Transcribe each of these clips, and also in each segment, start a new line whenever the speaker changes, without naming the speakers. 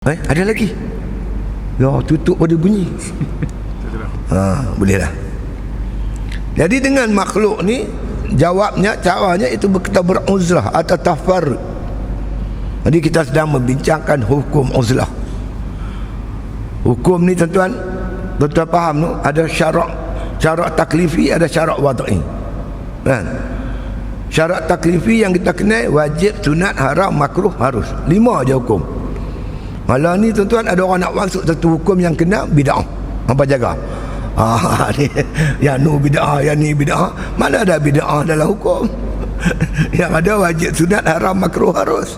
Ada lagi. Ya, tutup pada bunyi. Bolehlah. Jadi dengan makhluk ni, jawabnya, caranya itu kita beruzlah atau tafarrud. Jadi kita sedang membincangkan hukum uzlah. Hukum ni tuan-tuan faham tu, ada syarak taklifi, ada syarak wad'i. Kan? Syarak taklifi yang kita kenal wajib, sunat, haram, makruh, harus. 5 aja hukum. Malah ni tuan-tuan ada orang nak masuk satu hukum yang kena bid'ah. Apa jaga? Ni yang nu bid'ah, yang ni bid'ah. Mana ada bid'ah dalam hukum? Yang ada wajib, sunat, haram, makruh, harus.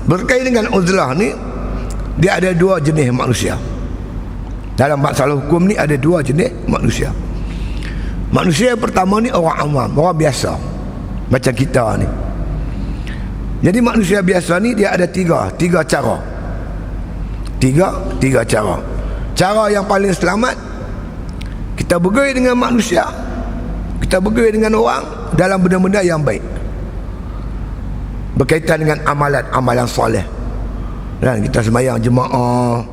Berkaitan dengan uzlah ni, dia ada 2 jenis manusia. Dalam masalah hukum ni ada 2 jenis manusia. Manusia yang pertama ni orang awam, orang biasa macam kita ni. Jadi manusia biasa ni dia ada tiga cara. Tiga cara. Cara yang paling selamat, kita bergaul dengan manusia, kita bergaul dengan orang dalam benda-benda yang baik, berkaitan dengan amalan soleh. Dan kita sembahyang jemaat,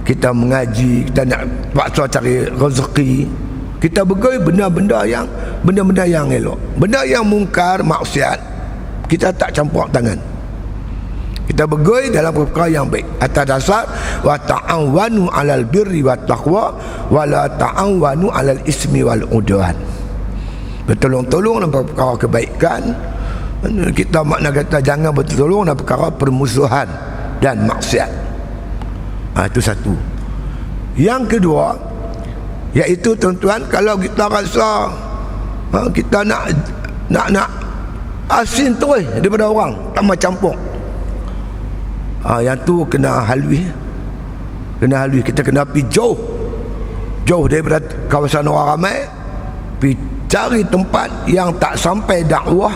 kita mengaji, kita nak paksa cari rezeki, kita bergaul benda-benda yang elok. Benda yang mungkar, maksiat, kita tak campur tangan. Kita bergaul dalam perkara yang baik atas dasar wa ta'awanu 'alal birri wat taqwa wa la ta'awanu 'alal ismi wal udwan. Bertolong-tolong dalam perkara kebaikan. Kita makna kata jangan bertolong dalam perkara permusuhan dan maksiat. Itu satu. Yang kedua, iaitu tuan-tuan, kalau kita rasa kita nak asin terus daripada orang, tak mau campur, yang tu kena halwi. Kita kena pergi jauh daripada kawasan orang ramai, pergi cari tempat yang tak sampai dakwah,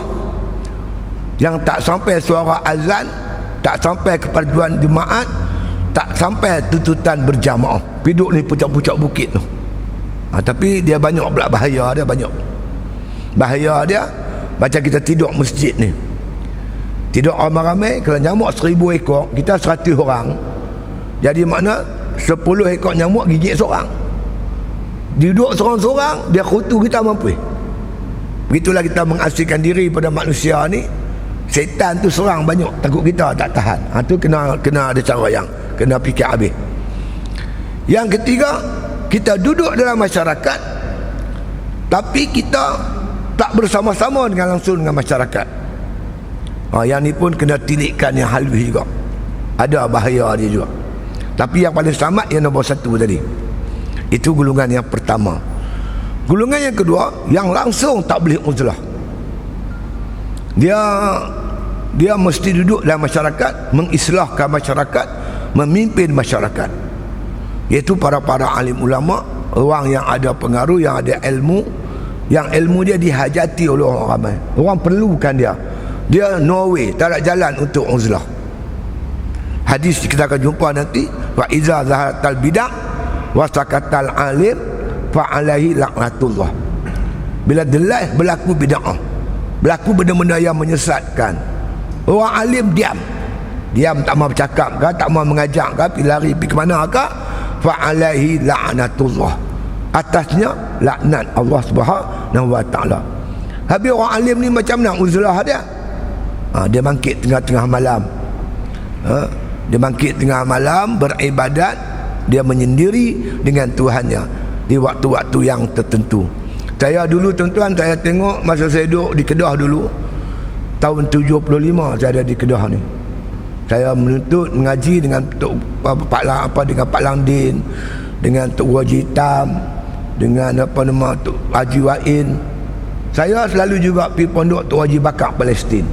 yang tak sampai suara azan, tak sampai keperluan jemaat, tak sampai tuntutan berjamaah. Piduk ni pucak-pucak bukit tu. Tapi dia banyak pula bahaya dia, banyak bahaya dia. Macam kita tidur masjid ni, tidur ramai-ramai, kalau nyamuk 1000 ekor, kita 100 orang, jadi makna 10 ekor nyamuk gigit seorang. Duduk seorang-seorang, dia kutu kita mampu. Begitulah kita mengasihkan diri pada manusia ni. Setan tu serang banyak, takut kita tak tahan. Tu kena ada cara yang kena fikir habis. Yang ketiga, kita duduk dalam masyarakat, tapi kita tak bersama-sama langsung dengan masyarakat. Yang ni pun kena tilitkan yang halus juga. Ada bahaya dia juga. Tapi yang paling selamat yang nombor 1 tadi. Itu golongan yang pertama. Golongan yang kedua, yang langsung tak boleh uzlah. Dia mesti duduk dalam masyarakat, mengislahkan masyarakat, memimpin masyarakat. Iaitu para alim ulama, orang yang ada pengaruh, yang ada ilmu, yang ilmu dia dihajati oleh orang ramai. Orang perlukan dia. Dia no way, tak ada jalan untuk uzlah. Hadis kita akan jumpa nanti, wa iza zahatal bid'ah wa sakatal alim fa alaihi laknatullah. Bila delai berlaku bid'ah, berlaku benda-benda yang menyesatkan, orang alim diam, tak mau bercakap ke, tak mau mengajak ke, pergi lari pergi ke mana ke, fa alaihi laknatullah, atasnya laknat Allah Subhanahu wa taala. Habis orang alim ni macam mana uzlah dia? Dia bangkit tengah-tengah malam, dia bangkit tengah malam beribadat, dia menyendiri dengan Tuhannya di waktu-waktu yang tertentu. Saya dulu tuan-tuan, saya tengok masa saya duduk di Kedah dulu, tahun 75 saya ada di Kedah ni. Saya menuntut mengaji dengan dengan Pak Langdin, dengan Tok Haji Hitam, dengan Tok Haji Wain. Saya selalu juga pergi pondok Tok Haji Bakar Palestin.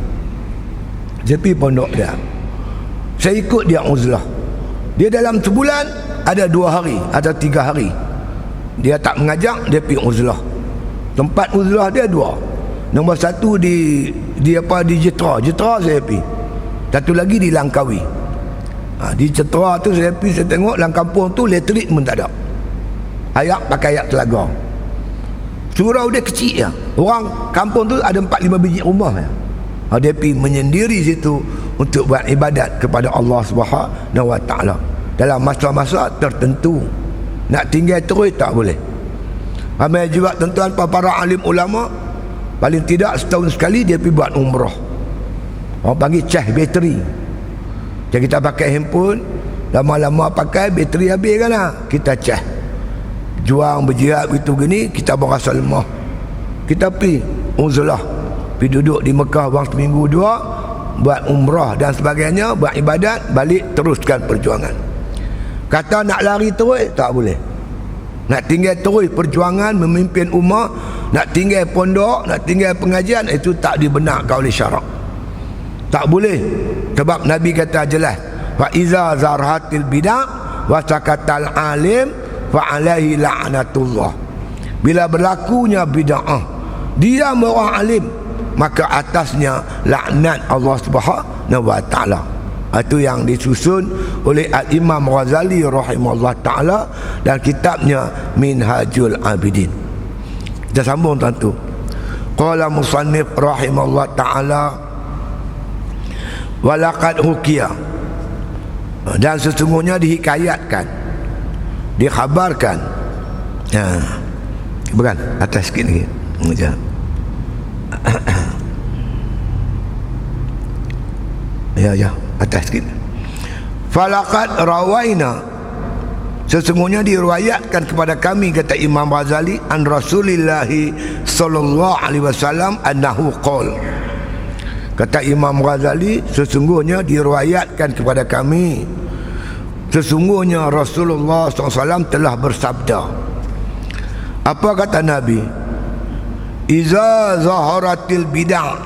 Saya pergi pondok dia, saya ikut dia uzlah. Dia dalam sebulan ada 2 hari atau 3 hari dia tak mengajak, dia pergi uzlah. Tempat uzlah dia 2. Nombor 1 di Jetera saya pergi. Satu lagi di Langkawi. Di Jetera tu saya pergi, saya tengok dalam kampung tu elektrik pun tak ada. Ayak pakai ayak telaga. Surau dia kecil ya. Orang kampung tu ada 4-5 biji rumah ya. Dia pergi menyendiri situ untuk buat ibadat kepada Allah Subhanahu Wa Taala dalam masa-masa tertentu. Nak tinggal terus tak boleh. Ramai juga tuan-tuan para alim ulama, paling tidak setahun sekali dia pergi buat umrah. Orang panggil cas bateri. Jadi kita pakai handphone, lama-lama pakai bateri habis kan lah, kita cas. Juang berjihad begitu gini, kita berasa lemah. Kita pergi uzlah, pergi duduk di Mekah bang seminggu dua, buat umrah dan sebagainya, buat ibadat, balik teruskan perjuangan. Kata nak lari terus tak boleh. Nak tinggal terus perjuangan memimpin ummah, nak tinggal pondok, nak tinggal pengajian, itu tak dibenarkan oleh syarak. Tak boleh. Sebab Nabi kata jelas, fa iza zarhatil bid'ah wa sakatal alim fa alaihi la'natullah. Bila berlakunya bid'ah, dia orang alim, maka atasnya laknat Allah Subhanahu Wa Taala. Itu yang disusun oleh Al-Imam Ghazali rahimahullah ta'ala dan kitabnya Minhajul Abidin. Kita sambung tuan-tu. Qala musannif rahimahullah ta'ala, walaqad hukiya, dan sesungguhnya dihikayatkan, dikhabarkan. Bukan atas sikit lagi. Ya, atas sikit. Falaqad rawaina, sesungguhnya diriwayatkan kepada kami, kata Imam Ghazali, an Rasulillah sallallahu alaihi wasallam annahu qala. Kata Imam Ghazali, sesungguhnya diriwayatkan kepada kami, sesungguhnya Rasulullah SAW telah bersabda. Apa kata Nabi? Iza zaharatil bid'ah,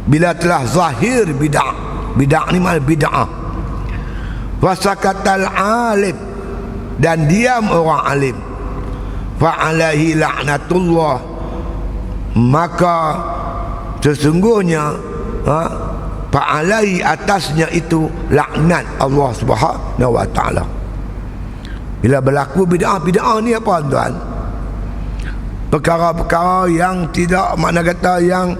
bila telah zahir bid'ah, bid'ah ni makna bid'ah, wasakatal alim, dan diam orang alim, fa'alaihi la'natullah, maka sesungguhnya fa'alaihi, atasnya itu laknat Allah Subhanahu Wa Taala. Bila berlaku bid'ah, bid'ah ni apa tuan? Perkara-perkara yang tidak, makna kata yang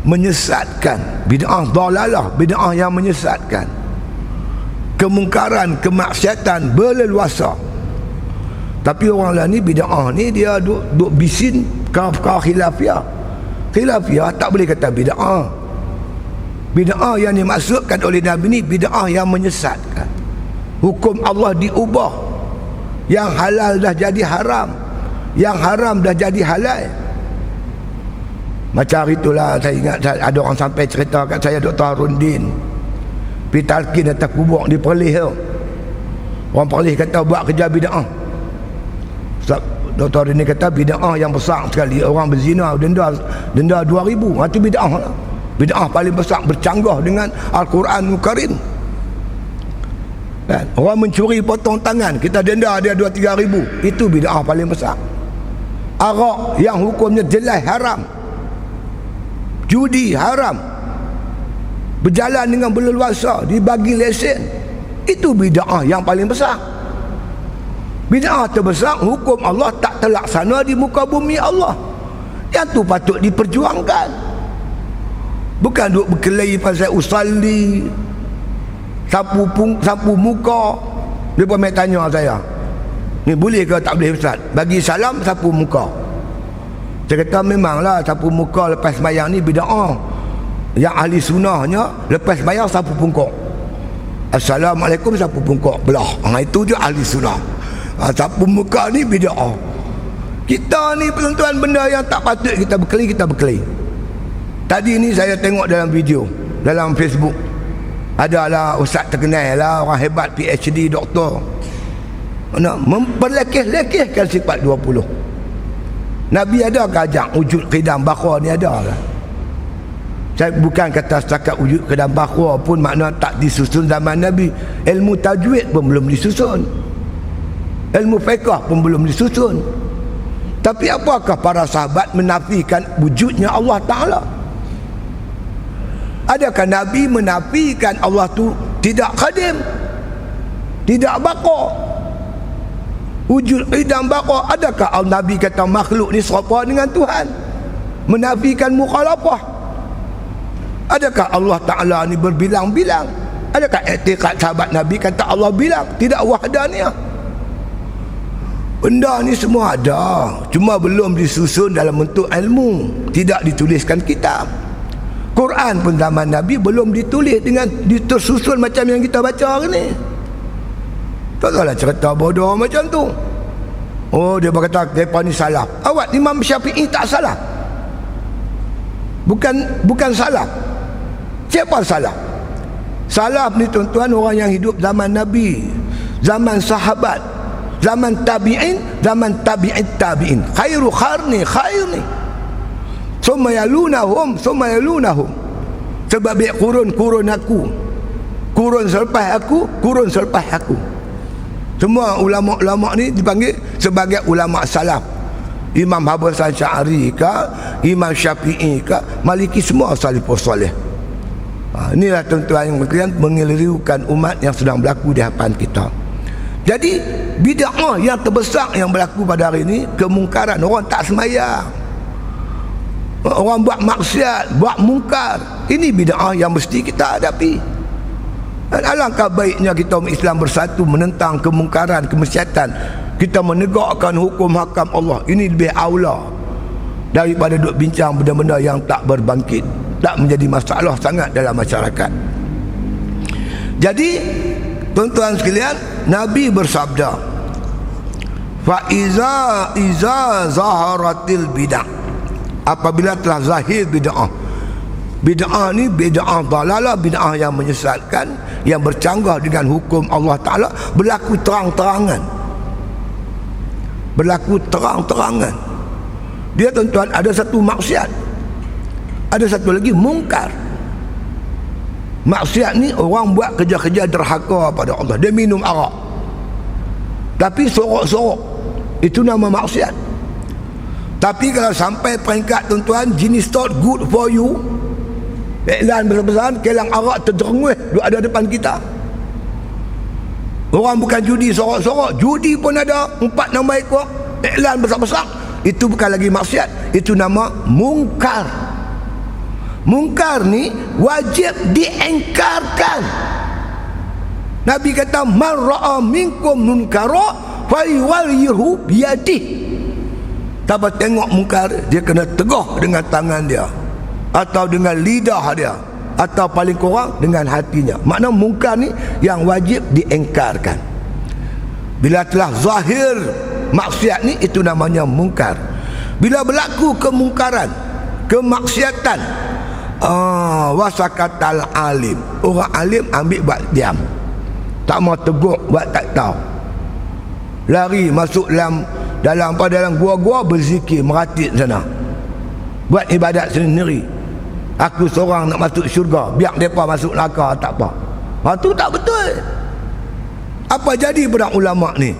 menyesatkan. Bid'ah dalalah, bid'ah yang menyesatkan. Kemungkaran, kemaksiatan berleluasa. Tapi orang lain ni bid'ah ni dia duk bisin perkara khilafiyah. Khilafiyah tak boleh kata bid'ah. Bid'ah yang dimaksudkan oleh Nabi ni bid'ah yang menyesatkan. Hukum Allah diubah. Yang halal dah jadi haram, yang haram dah jadi halal. Macam hari itulah saya ingat ada orang sampai cerita kat saya, Dr. Harundin pergi talqin atas kubur di Perlis tu. Orang Perlis kata buat kerja bid'ah. Dr. Harundin kata bid'ah yang besar sekali, orang berzina denda 2,000. Itu bid'ah lah. Bid'ah paling besar, bercanggah dengan Al-Quran Karim. Kan? Orang mencuri potong tangan, kita denda dia 2-3 ribu. Itu bid'ah paling besar. Arak yang hukumnya jelas haram, judi haram, berjalan dengan berleluasa, dibagi lesen, itu bid'ah yang paling besar. Bid'ah terbesar, hukum Allah tak terlaksana di muka bumi Allah. Yang tu patut diperjuangkan. Bukan duk berkelahi pasal usalli, sapu muka. Dia pun main tanya saya, ni boleh ke tak boleh Ustaz? Bagi salam sapu muka. Saya kata memanglah sapu muka lepas sembahyang ni bid'ah. Yang ahli sunnahnya lepas sembahyang sapu pungkok. Assalamualaikum sapu pungkok belah. Itu je ahli sunnah. Sapu muka ni bid'ah. Kita ni tuan-tuan, benda yang tak patut kita berkelahi, kita berkelahi. Tadi ni saya tengok dalam video, dalam Facebook, adalah ustaz terkenal lah, orang hebat, PhD, doktor, memperlekeh-lekehkan sifat 20. Nabi ada ke ajak wujud qidam bakhwa ni? Ada lah. Saya bukan kata setakat wujud qidam bakhwa pun makna tak disusun zaman Nabi. Ilmu tajwid pun belum disusun, ilmu fiqh pun belum disusun. Tapi apakah para sahabat menafikan wujudnya Allah Ta'ala? Adakah Nabi menafikan Allah tu tidak qadim, tidak baqa, wujud qidam baqa? Adakah Nabi kata makhluk ni serupa dengan Tuhan, menafikan mukhalafah? Adakah Allah Ta'ala ni berbilang-bilang? Adakah i'tiqad sahabat Nabi kata Allah bilang? Tidak wahdaniyah. Benda ni semua ada, cuma belum disusun dalam bentuk ilmu, tidak dituliskan kitab. Quran pun zaman Nabi belum ditulis dengan tersusun macam yang kita baca hari ni. Tak salah cerita bodoh macam tu. Oh, dia berkata mereka ni salah. Awak Imam Syafi'i tak salah. Bukan salah. Siapa salah? Salaf ni tuan-tuan orang yang hidup zaman Nabi, zaman sahabat, zaman tabi'in, zaman tabi'in tabi'in. Khairu kharni khairni. Summa yalunahum. Sebab kurun aku. Kurun selepas aku. Semua ulama-ulama ni dipanggil sebagai ulama salaf. Imam Hasan Sya'ari ke, Imam Syafi'i ke, Maliki, semua salafus soleh. Inilah tuan-tuan yang berkaitan mengelirukan umat yang sedang berlaku di hadapan kita. Jadi bid'ah yang terbesar yang berlaku pada hari ini, kemungkaran. Orang tak sembahyang, orang buat maksiat, buat mungkar. Ini bid'ah yang mesti kita hadapi. Dan alangkah baiknya kita umat Islam bersatu menentang kemungkaran, kemaksiatan. Kita menegakkan hukum hakam Allah. Ini lebih aula daripada duk bincang benda-benda yang tak berbangkit, tak menjadi masalah sangat dalam masyarakat. Jadi tuan-tuan sekalian, Nabi bersabda, fa iza zaharatil bid'ah, apabila telah zahir bid'ah. Bid'ah ni bid'ah dalalah, bid'ah yang menyesatkan, yang bercanggah dengan hukum Allah Ta'ala, berlaku terang-terangan. Dia tuan-tuan ada satu maksiat, ada satu lagi mungkar. Maksiat ni orang buat kerja-kerja derhaka pada Allah. Dia minum arak tapi sorok-sorok, itu nama maksiat. Tapi kalau sampai peringkat tuan-tuan jenis not good for you, iklan besar-besaran, kelang arak terjerenguh ada depan kita. Orang bukan judi sorok-sorok, judi pun ada 4 nama ekor, iklan besar-besar. Itu bukan lagi maksiat, itu nama mungkar. Mungkar ni wajib diengkarkan. Nabi kata man ra'a minkum munkara falyughayyirhu biyadihi. Siapa tengok mungkar, dia kena tegah dengan tangan dia, atau dengan lidah dia, atau paling kurang dengan hatinya. Makna mungkar ni yang wajib diengkarkan. Bila telah zahir maksiat ni, itu namanya mungkar. Bila berlaku kemungkaran, kemaksiatan, wasakatal alim, orang alim ambil buat diam, tak mau tegur, buat tak tahu, lari masuk dalam gua-gua berzikir, meratit sana, buat ibadat sendiri. Aku seorang nak masuk syurga, biar mereka masuk neraka, tak apa. Itu tak betul. Apa jadi budak ulama ni,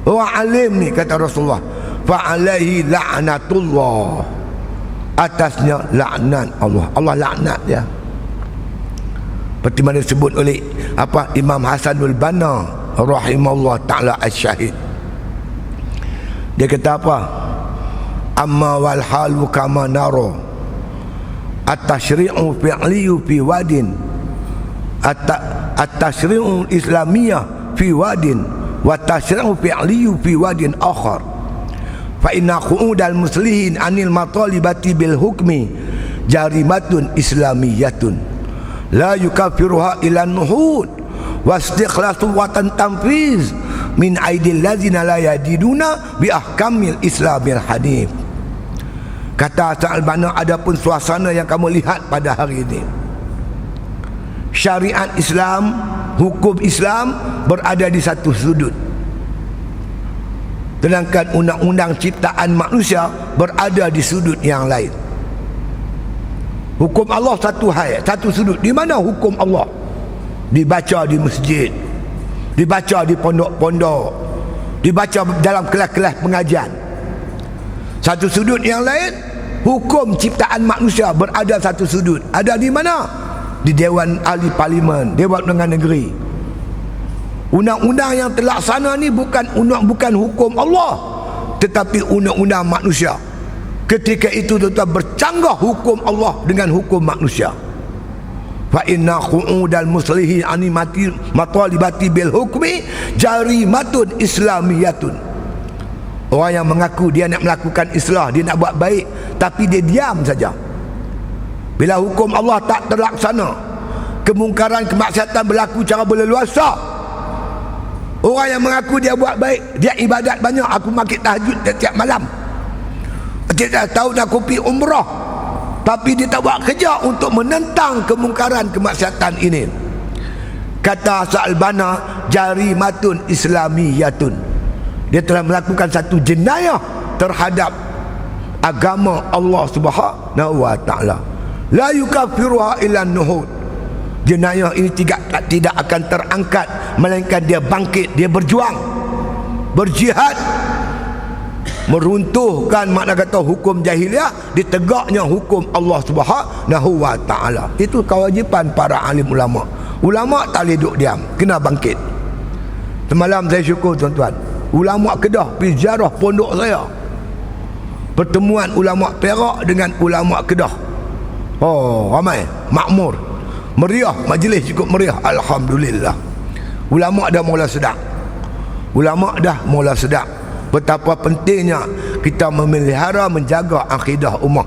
orang alim ni? Kata Rasulullah, fa'alaihi la'natullah, atasnya laknat Allah. Allah laknat dia. Seperti mana disebut oleh Imam Hasanul Banna rahimahullah ta'ala as-syahid. Dia kata apa? Amma wal halu kama naro at-tashri'u fi'liyu fi wadin, at-tashri'u islamiyah fi wadin, wa tashri'u fi'liyu fi wadin akhar. Fa inna qu'udal muslihin anil matalibati bil hukmi jarimatun islamiyatun la yukaffiruha ila nuhud wa istikhlasu wa tanfiz min aidil ladzina la yadiduna bi ahkamil islamil hadith. Kata Al-Banna, adapun suasana yang kamu lihat pada hari ini, syariat Islam, hukum Islam berada di satu sudut, sedangkan undang-undang ciptaan manusia berada di sudut yang lain. Hukum Allah satu sudut. Di mana hukum Allah? Dibaca di masjid, dibaca di pondok-pondok, dibaca dalam kelas-kelas pengajian. Satu sudut yang lain, hukum ciptaan manusia berada satu sudut. Ada di mana? Di Dewan Ahli Parlimen, Dewan Undangan Negeri. Undang-undang yang terlaksana ni bukan hukum Allah, tetapi undang-undang manusia. Ketika itu tetap bercanggah hukum Allah dengan hukum manusia. fa inna qu'udal muslihi animati matalibati bil hukmi jarimatun islamiyatun. Orang yang mengaku dia nak melakukan islah, dia nak buat baik, tapi dia diam saja. Bila hukum Allah tak terlaksana, kemungkaran, kemaksiatan berlaku cara berleluasa, orang yang mengaku dia buat baik, dia ibadat banyak, aku makit tahajud setiap malam, dia tahu nak kopi umrah, tapi dia tak buat kerja untuk menentang kemungkaran, kemaksiatan ini. Kata Sa'albana, jarimatun islamiyatun, dia telah melakukan satu jenayah terhadap agama Allah Subhanahu wa taala. La yukaffiruha illa nuhud. Jenayah ini tidak akan terangkat melainkan dia bangkit, dia berjuang, berjihad, meruntuhkan makna kata hukum jahiliah, ditegaknya hukum Allah Subhanahu wa taala. Itu kewajipan para alim ulama. Ulama tak boleh duduk diam, kena bangkit. Semalam saya syukur tuan-tuan, ulama Kedah pergi ziarah pondok saya. Pertemuan ulama Perak dengan ulama Kedah. Oh, ramai, makmur, meriah, majlis cukup meriah, alhamdulillah. Ulama dah mula sedap. Ulama dah mula sedap betapa pentingnya kita memelihara, menjaga akidah ummah.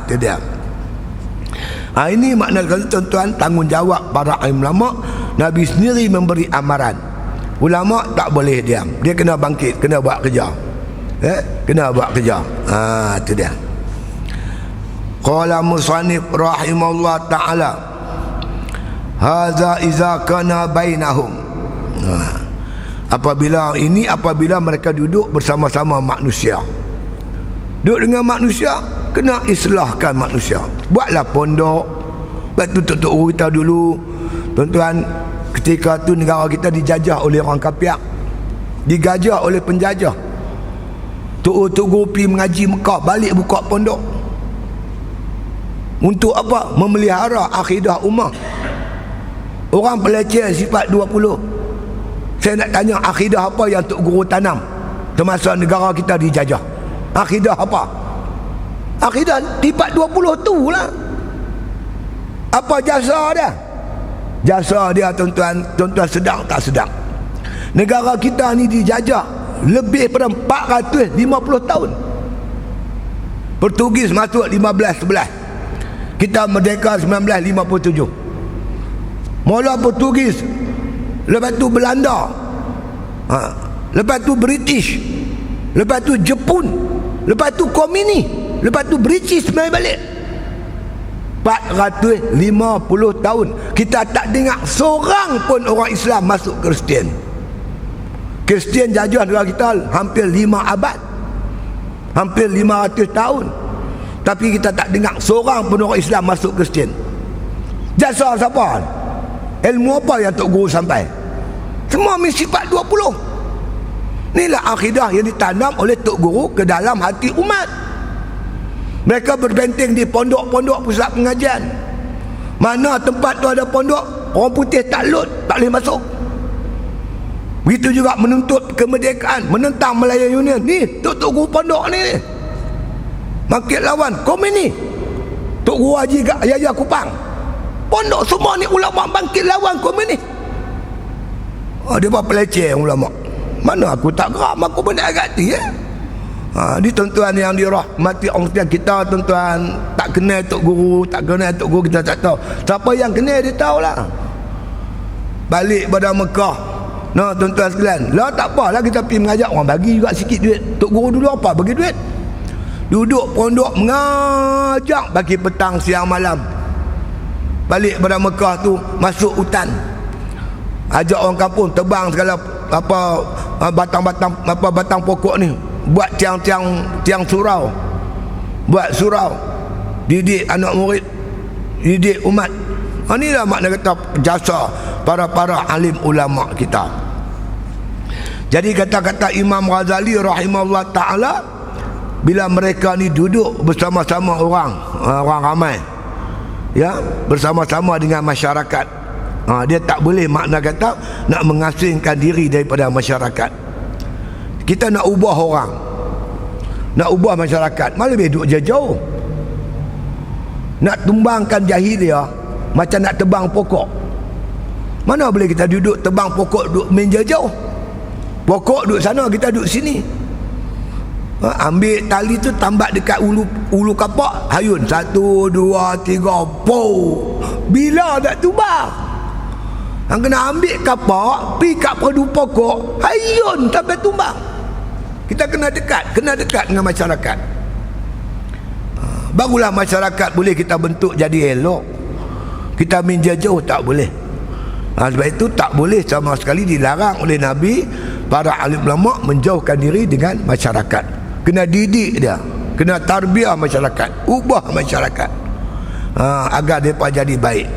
Itu dia. Ini makna tuan-tuan, tanggungjawab para alim ulama. Nabi sendiri memberi amaran. Ulama tak boleh diam, dia kena bangkit, kena buat kerja, kena buat kerja. Itu dia. Qala musannif rahimahullah ta'ala, hadza iza kana bainahum. Apabila mereka duduk bersama-sama manusia, duduk dengan manusia, kena islahkan manusia. Buatlah pondok. Batu tok kita dulu tuan-tuan, ketika tu negara kita dijajah oleh orang kafir, digajah oleh penjajah. Tok pergi mengaji Mekah, balik buka pondok. Untuk apa? Memelihara akidah ummah. Orang peleceh sifat 20. Saya nak tanya, akidah apa yang Tok Guru tanam semasa negara kita dijajah? Akidah apa? Akidah sifat 20 tu lah. Apa jasa dia? Jasa dia tuan-tuan sedang tak sedang. Negara kita ni dijajah lebih pada 450 tahun. Portugis masuk 1511. Kita merdeka 1957. Mula Portugis, lepas tu Belanda, lepas tu British, lepas tu Jepun, lepas tu Komini, lepas tu British main balik. 450 tahun kita tak dengar seorang pun orang Islam masuk Kristian. Kristian jajah negara kita hampir 5 abad, hampir 500 tahun, tapi kita tak dengar seorang pun orang Islam masuk Kristian. Jasa siapa? Ilmu apa yang Tok Guru sampai? Semua sifat 20. Inilah akidah yang ditanam oleh Tok Guru ke dalam hati umat. Mereka berbenteng di pondok-pondok pusat pengajian. Mana tempat tu ada pondok, orang putih takluk, tak boleh masuk. Begitu juga menuntut kemerdekaan, menentang Malaya Union. Ni Tok Guru pondok ni bangkit lawan Komini. Tok Guru Haji Yahya Kupang, pondok semua ni ulama bangkit lawan Komini. Dia buat peleceh ulama. Mana aku tak geram, aku benda agati di tuan-tuan yang dirahmati Allah kita, tuan-tuan, tak kenal Tok Guru, kita tak tahu. Siapa yang kenal dia tahulah. Balik pada Mekah, tuan-tuan sekalian, lah tak apalah kita pergi mengajak orang, bagi juga sikit duit. Tok Guru dulu apa? Bagi duit. Duduk pondok mengajak bagi petang siang malam. Balik pada Mekah tu, masuk hutan, ajak orang kampung tebang segala batang pokok ni, buat tiang surau, buat surau, didik anak murid, didik umat. Inilah makna kata jasa para alim ulama kita. Jadi kata-kata Imam Ghazali rahimahullah ta'ala, bila mereka ni duduk bersama-sama orang ramai, bersama-sama dengan masyarakat, dia tak boleh makna kata nak mengasingkan diri daripada masyarakat. Kita nak ubah orang, nak ubah masyarakat, malah lebih duduk jauh. Nak tumbangkan jahiliah, macam nak tebang pokok. Mana boleh kita duduk tebang pokok, duduk meja jauh. Pokok duduk sana, kita duduk sini. Ambil tali tu tambat dekat ulu kapak, hayun 1, 2, 3, pow. Bila tak tubang? Hang kena ambil kapak, pergi kat padu pokok, hayun sampai tumbang. Kita kena dekat dengan masyarakat. Barulah masyarakat boleh kita bentuk jadi elok. Kita minja jauh tak boleh. Sebab itu tak boleh sama sekali, dilarang oleh Nabi para alim ulama menjauhkan diri dengan masyarakat. Kena didik dia, kena tarbiyah masyarakat, ubah masyarakat, agar mereka jadi baik.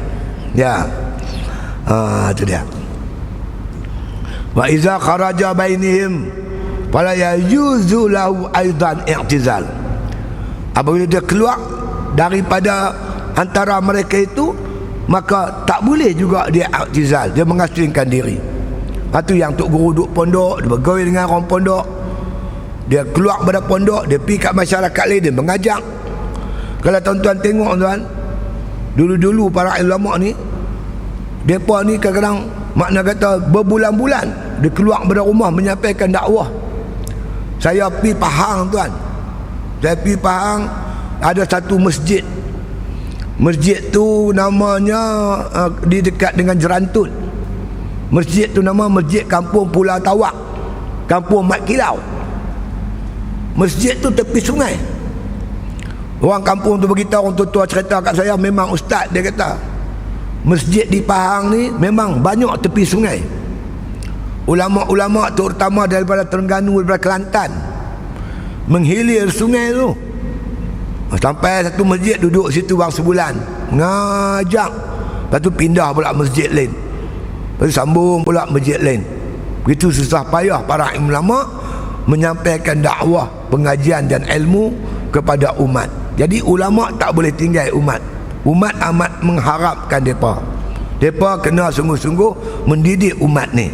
Ya, itu dia. Wa iza kharaja bainihim fala yajuzu lahu aidan i'tizal. Apabila dia keluar daripada antara mereka itu, maka tak boleh juga dia i'tizal, dia mengasingkan diri. Itu yang Tok Guru duduk pondok, dia bergaul dengan orang pondok, dia keluar pada pondok, dia pergi kat masyarakat lain, dia mengajak. Kalau tuan-tuan tengok tuan, dulu-dulu para ulama ni, mereka ni kadang-kadang makna kata berbulan-bulan dia keluar pada rumah menyampaikan dakwah. Saya pergi Pahang tuan, saya pergi Pahang, ada satu masjid. Masjid tu namanya di dekat dengan Jerantut. Masjid tu nama Masjid Kampung Pulau Tawak, Kampung Mat Kilau. Masjid tu tepi sungai. Orang kampung tu beritahu, orang tua-tua cerita kat saya, memang ustaz dia kata, masjid di Pahang ni memang banyak tepi sungai. Ulama-ulama terutama daripada Terengganu, daripada Kelantan, menghilir sungai tu. Sampai satu masjid duduk situ bang sebulan, ngajak. Lepas tu pindah pula masjid lain, lepas tu sambung pula masjid lain. Begitu susah payah para ulama menyampaikan dakwah, pengajian dan ilmu kepada umat. Jadi ulama tak boleh tinggal umat. Umat amat mengharapkan mereka. Mereka kena sungguh-sungguh mendidik umat ni.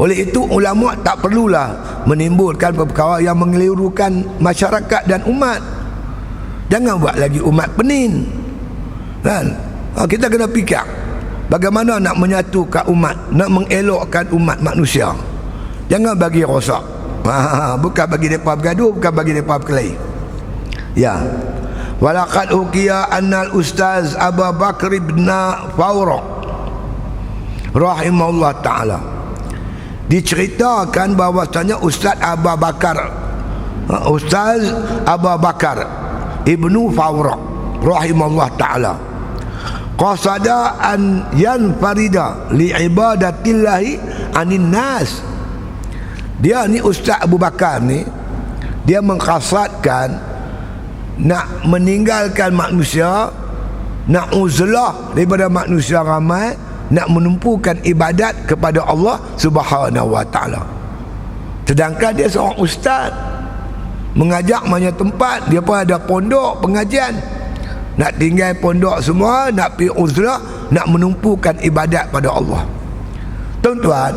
Oleh itu ulama tak perlulah menimbulkan perkara yang mengelirukan masyarakat dan umat. Jangan buat lagi umat penin, kan? Kita kena fikir bagaimana nak menyatukan umat, nak mengelokkan umat manusia. Jangan bagi rosak. Bukan bagi mereka bergaduh, bukan bagi mereka berkelahi. Ya. Walaqad uqiya annal ustaz Abu Bakar ibn Fawra rahimahullah ta'ala, diceritakan bahwasanya Ustaz Abu Bakar, Ustaz Abu Bakar ibnu Fawra rahimahullah ta'ala, qasada an yanfarida li ibadatillahi anin nas. Dia ni Ustaz Abu Bakar ni, dia mengkhasadkan nak meninggalkan manusia, nak uzlah daripada manusia ramai, nak menumpukan ibadat kepada Allah Subhanahu wa ta'ala. Sedangkan dia seorang ustaz, mengajak banyak tempat, dia pun ada pondok pengajian, nak tinggal pondok semua, nak pergi uzlah, nak menumpukan ibadat pada Allah. Tuan-tuan,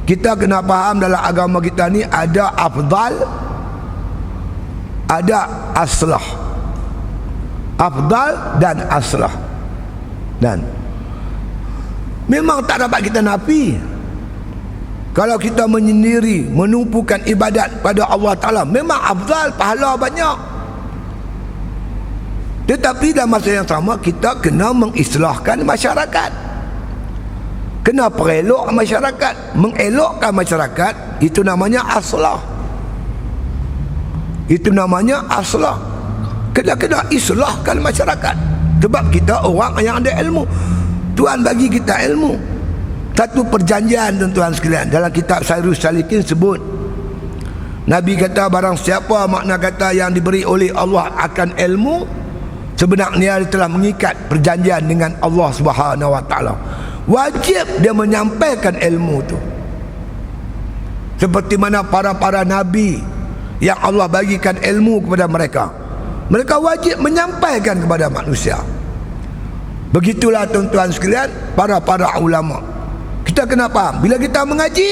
kita kena faham dalam agama kita ni ada afdal, ada aslah. Afdal dan aslah. Dan memang tak dapat kita nafi, kalau kita menyendiri menumpukan ibadat pada Allah Ta'ala, memang afdal, pahala banyak. Tetapi dalam masa yang sama kita kena mengislahkan masyarakat, kena perelok masyarakat. Mengelokkan masyarakat itu namanya aslah. Itu namanya aslah. Kena islahkan masyarakat. Sebab kita orang yang ada ilmu. Tuhan bagi kita ilmu. Satu perjanjian tuan-tuan sekalian, dalam kitab Sairus Salikin sebut, Nabi kata barang siapa makna kata yang diberi oleh Allah akan ilmu, sebenarnya dia telah mengikat perjanjian dengan Allah Subhanahu wa ta'ala. Wajib dia menyampaikan ilmu tu. Seperti mana para nabi yang Allah bagikan ilmu kepada mereka, mereka wajib menyampaikan kepada manusia. Begitulah tuan-tuan sekalian, para ulama. Kita kena faham, bila kita mengaji,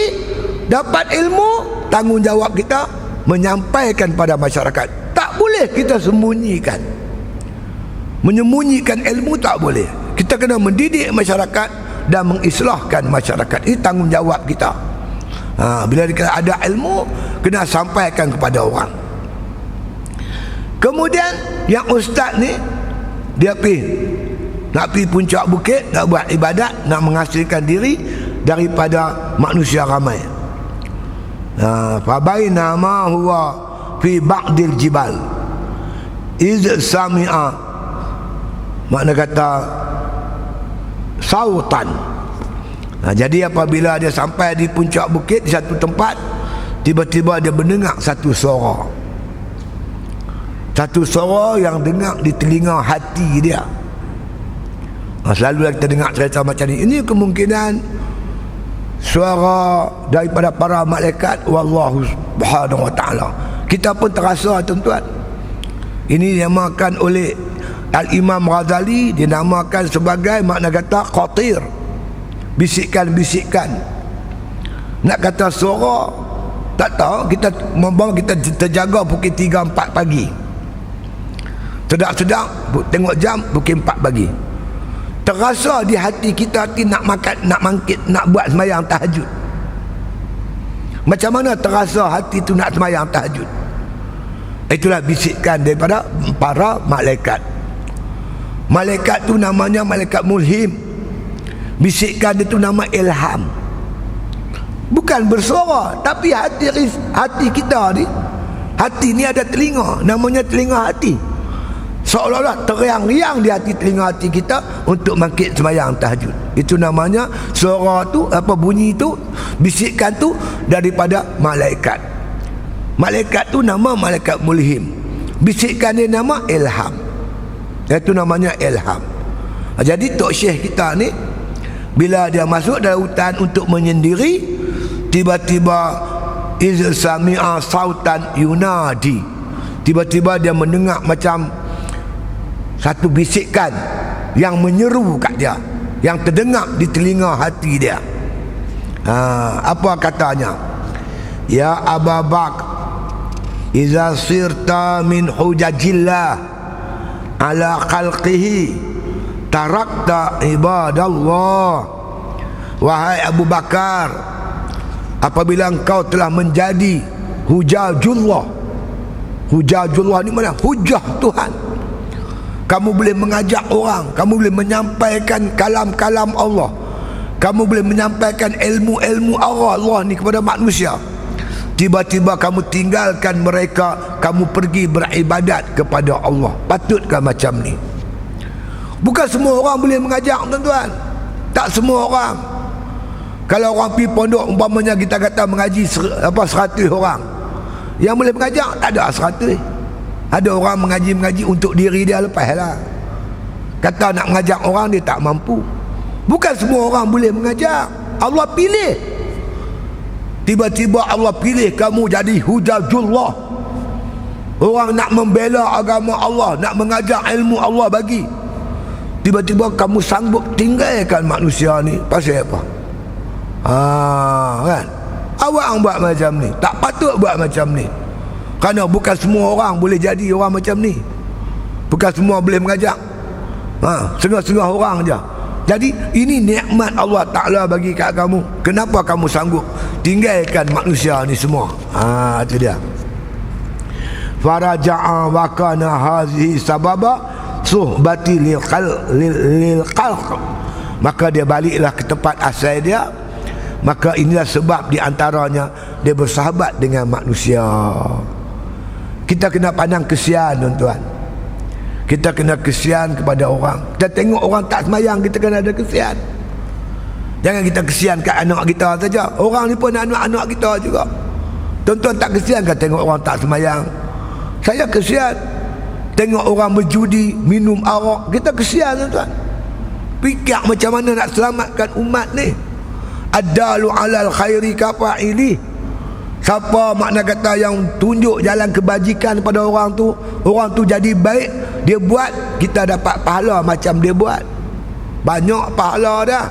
dapat ilmu, tanggungjawab kita menyampaikan pada masyarakat. Tak boleh kita sembunyikan. Menyembunyikan ilmu tak boleh. Kita kena mendidik masyarakat dan mengislahkan masyarakat. Ini tanggungjawab kita. Bila ada ilmu, kena sampaikan kepada orang. Kemudian yang ustaz ni, dia nak pergi puncak bukit, nak buat ibadat, nak menghasilkan diri daripada manusia ramai. Fa baina ma huwa fi ba'dil jibal iz sami'a, makna kata sautan. Jadi apabila dia sampai di puncak bukit, di satu tempat, tiba-tiba dia mendengar satu suara. Satu suara yang dengar di telinga hati dia. Selalu kita dengar cerita macam ni. Ini kemungkinan suara daripada para malaikat, wallahu subhanahu wa ta'ala. Kita pun terasa, tuan-tuan. Ini dinamakan oleh Al-Imam Ghazali, dinamakan sebagai makna kata qatir, bisikan-bisikan. Nak kata suara, tak tahu. Kita terjaga pukul 3-4 pagi, sedap-sedap tengok jam pukul 4 pagi. Terasa di hati kita, hati nak makan, nak mangkit, nak buat sembahyang tahajud. Macam mana terasa hati tu nak sembahyang tahajud? Itulah bisikan daripada para malaikat. Malaikat tu namanya malaikat mulhim. Bisikan dia tu nama ilham. Bukan bersuara, tapi hati kita ni, hati ni ada telinga, namanya telinga hati. Seolah-olah teriang-riang di hati, telinga hati kita untuk bangkit sembahyang tahajud. Itu namanya suara tu, apa bunyi tu, bisikan tu daripada malaikat. Malaikat tu nama malaikat mulhim. Bisikan dia nama ilham. Itu namanya ilham. Jadi tok syekh kita ni, bila dia masuk dalam hutan untuk menyendiri, tiba-tiba iz sami'a sautan yunadi, tiba-tiba dia mendengar macam satu bisikan yang menyeru kat dia, yang terdengar di telinga hati dia. Apa katanya? Ya Aba Bakr, iza sirta min hujajillah ala khalqihi tarakta ibadallah. Wahai Abu Bakar, apabila engkau telah menjadi hujajullah. Hujajullah ni mana? Hujah Tuhan. Kamu boleh mengajak orang, kamu boleh menyampaikan kalam-kalam Allah, kamu boleh menyampaikan ilmu-ilmu Allah ni kepada manusia. Tiba-tiba kamu tinggalkan mereka, kamu pergi beribadat kepada Allah. Patutkah macam ni? Bukan semua orang boleh mengajak, tuan-tuan. Tak semua orang. Kalau orang pergi pondok, umpamanya kita kata mengaji 100 orang, yang boleh mengajak tak ada 100. Ada orang mengaji untuk diri dia, lepas lah. Kata nak mengajak orang, dia tak mampu. Bukan semua orang boleh mengajak. Allah pilih. Tiba-tiba Allah pilih kamu jadi hujajullah. Orang nak membela agama Allah, nak mengajak ilmu Allah bagi. Tiba-tiba kamu sanggup tinggalkan manusia ni. Pasal apa? Kan? Awak buat macam ni, tak patut buat macam ni. Kerana bukan semua orang boleh jadi orang macam ni. Bukan semua boleh mengajak. Setengah-setengah orang je. Jadi ini nikmat Allah Ta'ala bagi kat kamu. Kenapa kamu sanggup tinggalkan manusia ni semua? Itu dia. Faraja'a wa kana hazihi sababa suhbati lil khalq. Maka dia baliklah ke tempat asal dia. Maka inilah sebab di antaranya dia bersahabat dengan manusia. Kita kena pandang kesian, tuan-tuan. Kita kena kesian kepada orang. Kita tengok orang tak semayang, kita kena ada kesian. Jangan kita kesian kat anak kita saja. Orang ni pun anak-anak kita juga. Tuan-tuan tak kesian kan tengok orang tak semayang? Saya kesian tengok orang berjudi, minum arak. Kita kesian, tuan-tuan. Fikir macam mana nak selamatkan umat ni. Ad-dalu alal khairi kafa'ili. Siapa makna kata yang tunjuk jalan kebajikan pada orang tu jadi baik, dia buat, kita dapat pahala macam dia buat. Banyak pahala dah.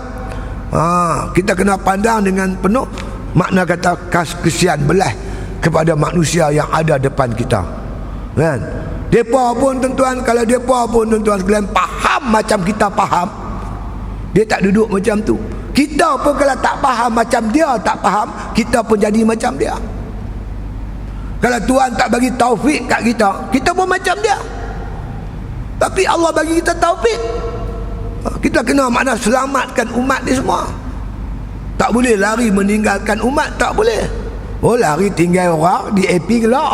Kita kena pandang dengan penuh makna kata kesian belah kepada manusia yang ada depan kita. Kan? Depa pun, tuan-tuan, kalau depa pun, tuan-tuan sekalian, faham macam kita faham, Dia tak duduk macam tu. Kita pun kalau tak faham macam dia tak faham, kita pun jadi macam dia. Kalau Tuhan tak bagi taufik kat kita, kita pun macam dia. Tapi Allah bagi kita taufik. Kita kena makna selamatkan umat ni semua. Tak boleh lari meninggalkan umat, tak boleh. Oh, lari tinggal orang di AP gelak.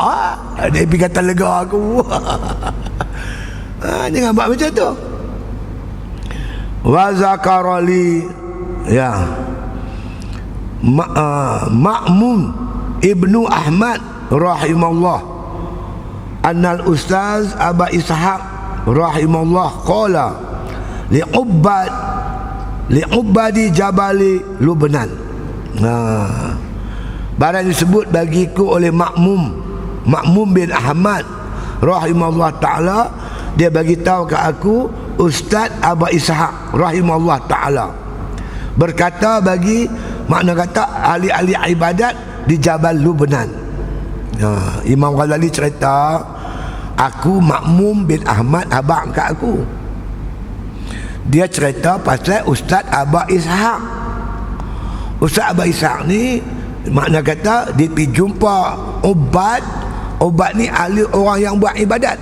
Di AP kata lega aku. Jangan buat macam tu. Wa zakarali, ya, Ma'mun Ibnu Ahmad rahimahullah, annal ustaz Aba Ishaq rahimahullah qala li'ubadi jabali Lubnan. Barang disebut bagiku oleh Ma'mum bin Ahmad rahimahullah ta'ala, dia bagi tahu ke aku Ustaz Aba Ishaq rahimahullah ta'ala berkata bagi, makna kata ahli-ahli ibadat di Jabal Lubnan. Imam Ghazali cerita, aku Ma'mum bin Ahmad abang kat aku. Dia cerita pasal Ustaz Aba Ishaq. Ustaz Aba Ishaq ni makna kata dia pergi jumpa ubat ni ahli orang yang buat ibadat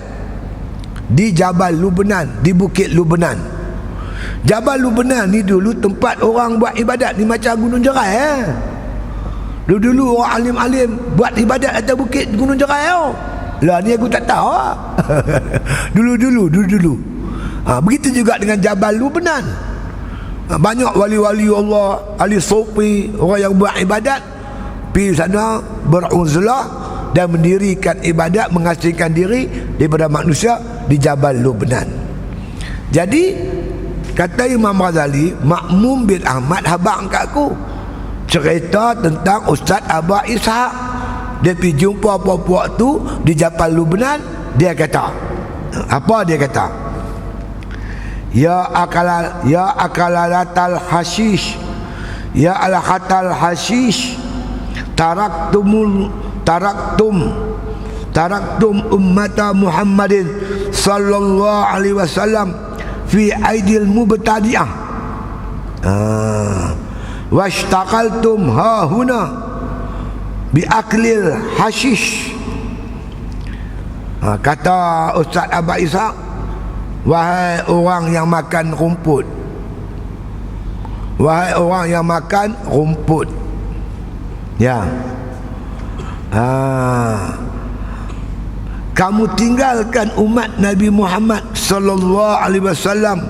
di Jabal Lubnan, di Bukit Lubnan. Jabal Lubnan ni dulu tempat orang buat ibadat ni, macam Gunung Jerai. Dulu orang alim-alim buat ibadat atas bukit Gunung Jerai. Lah ni aku tak tahu. Dulu. Begitu juga dengan Jabal Lubnan. Banyak wali-wali Allah, ahli sufi, orang yang buat ibadat pergi sana beruzlah dan mendirikan ibadat, mengasingkan diri daripada manusia di Jabal Lubnan. Jadi kata Imam Ghazali, Ma'mum bin Ahmad habang kat aku cerita tentang Ustaz Aba Ishaq. Dia pergi jumpa puak-puak tu di Jabal Lubnan. Dia kata, apa dia kata? Ya akalalatal hashish, ya alhatal hashish, taraktum ummata Muhammadin sallallahu alaihi wasallam fi aidil mubtadi'ah washtaqaltum ha huna bi aklil hashish. Kata Ustaz Aba Ishaq, wahai orang yang makan rumput, wahai orang yang makan rumput, ya, kamu tinggalkan umat Nabi Muhammad sallallahu alaihi wasallam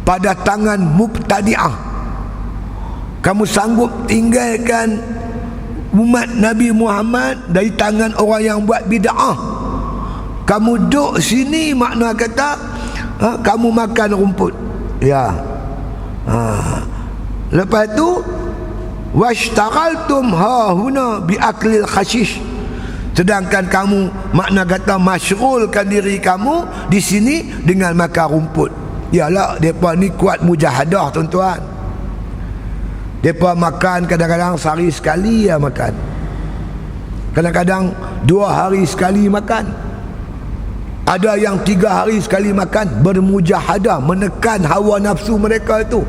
pada tangan mubtadi'ah. Kamu sanggup tinggalkan umat Nabi Muhammad dari tangan orang yang buat bid'ah. Kamu duduk sini, makna kata kamu makan rumput, ya. Lepas tu washtaghaltum ha huna bi aklil khashish, sedangkan kamu makna kata masyrulkan diri kamu di sini dengan makan rumput. Yalah, depa ni kuat mujahadah tuan-tuan. Depa makan kadang-kadang sehari sekali ya makan, kadang-kadang 2 hari sekali makan, ada yang 3 hari sekali makan. Bermujahadah, menekan hawa nafsu mereka itu.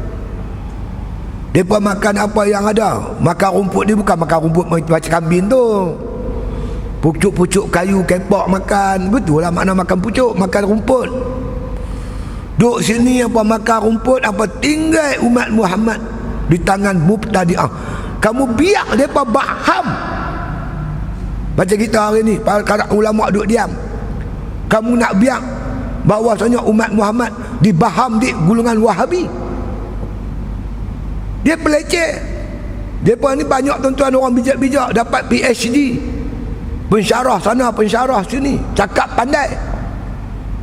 Mereka makan apa yang ada. Makan rumput ni bukan makan rumput macam kambing tu, pucuk-pucuk kayu kepak makan. Betul lah makna makan pucuk, makan rumput. Duduk sini apa makan rumput, apa tinggal umat Muhammad di tangan mubtadi'ah. Kamu biar mereka faham. Macam kita hari ni, para ulama duduk diam. Kamu nak biar bahawasanya umat Muhammad dibaham di golongan Wahabi. Dia peleceh. Depa ni banyak tuan-tuan orang bijak-bijak dapat PhD, pensyarah sana pensyarah sini, cakap pandai.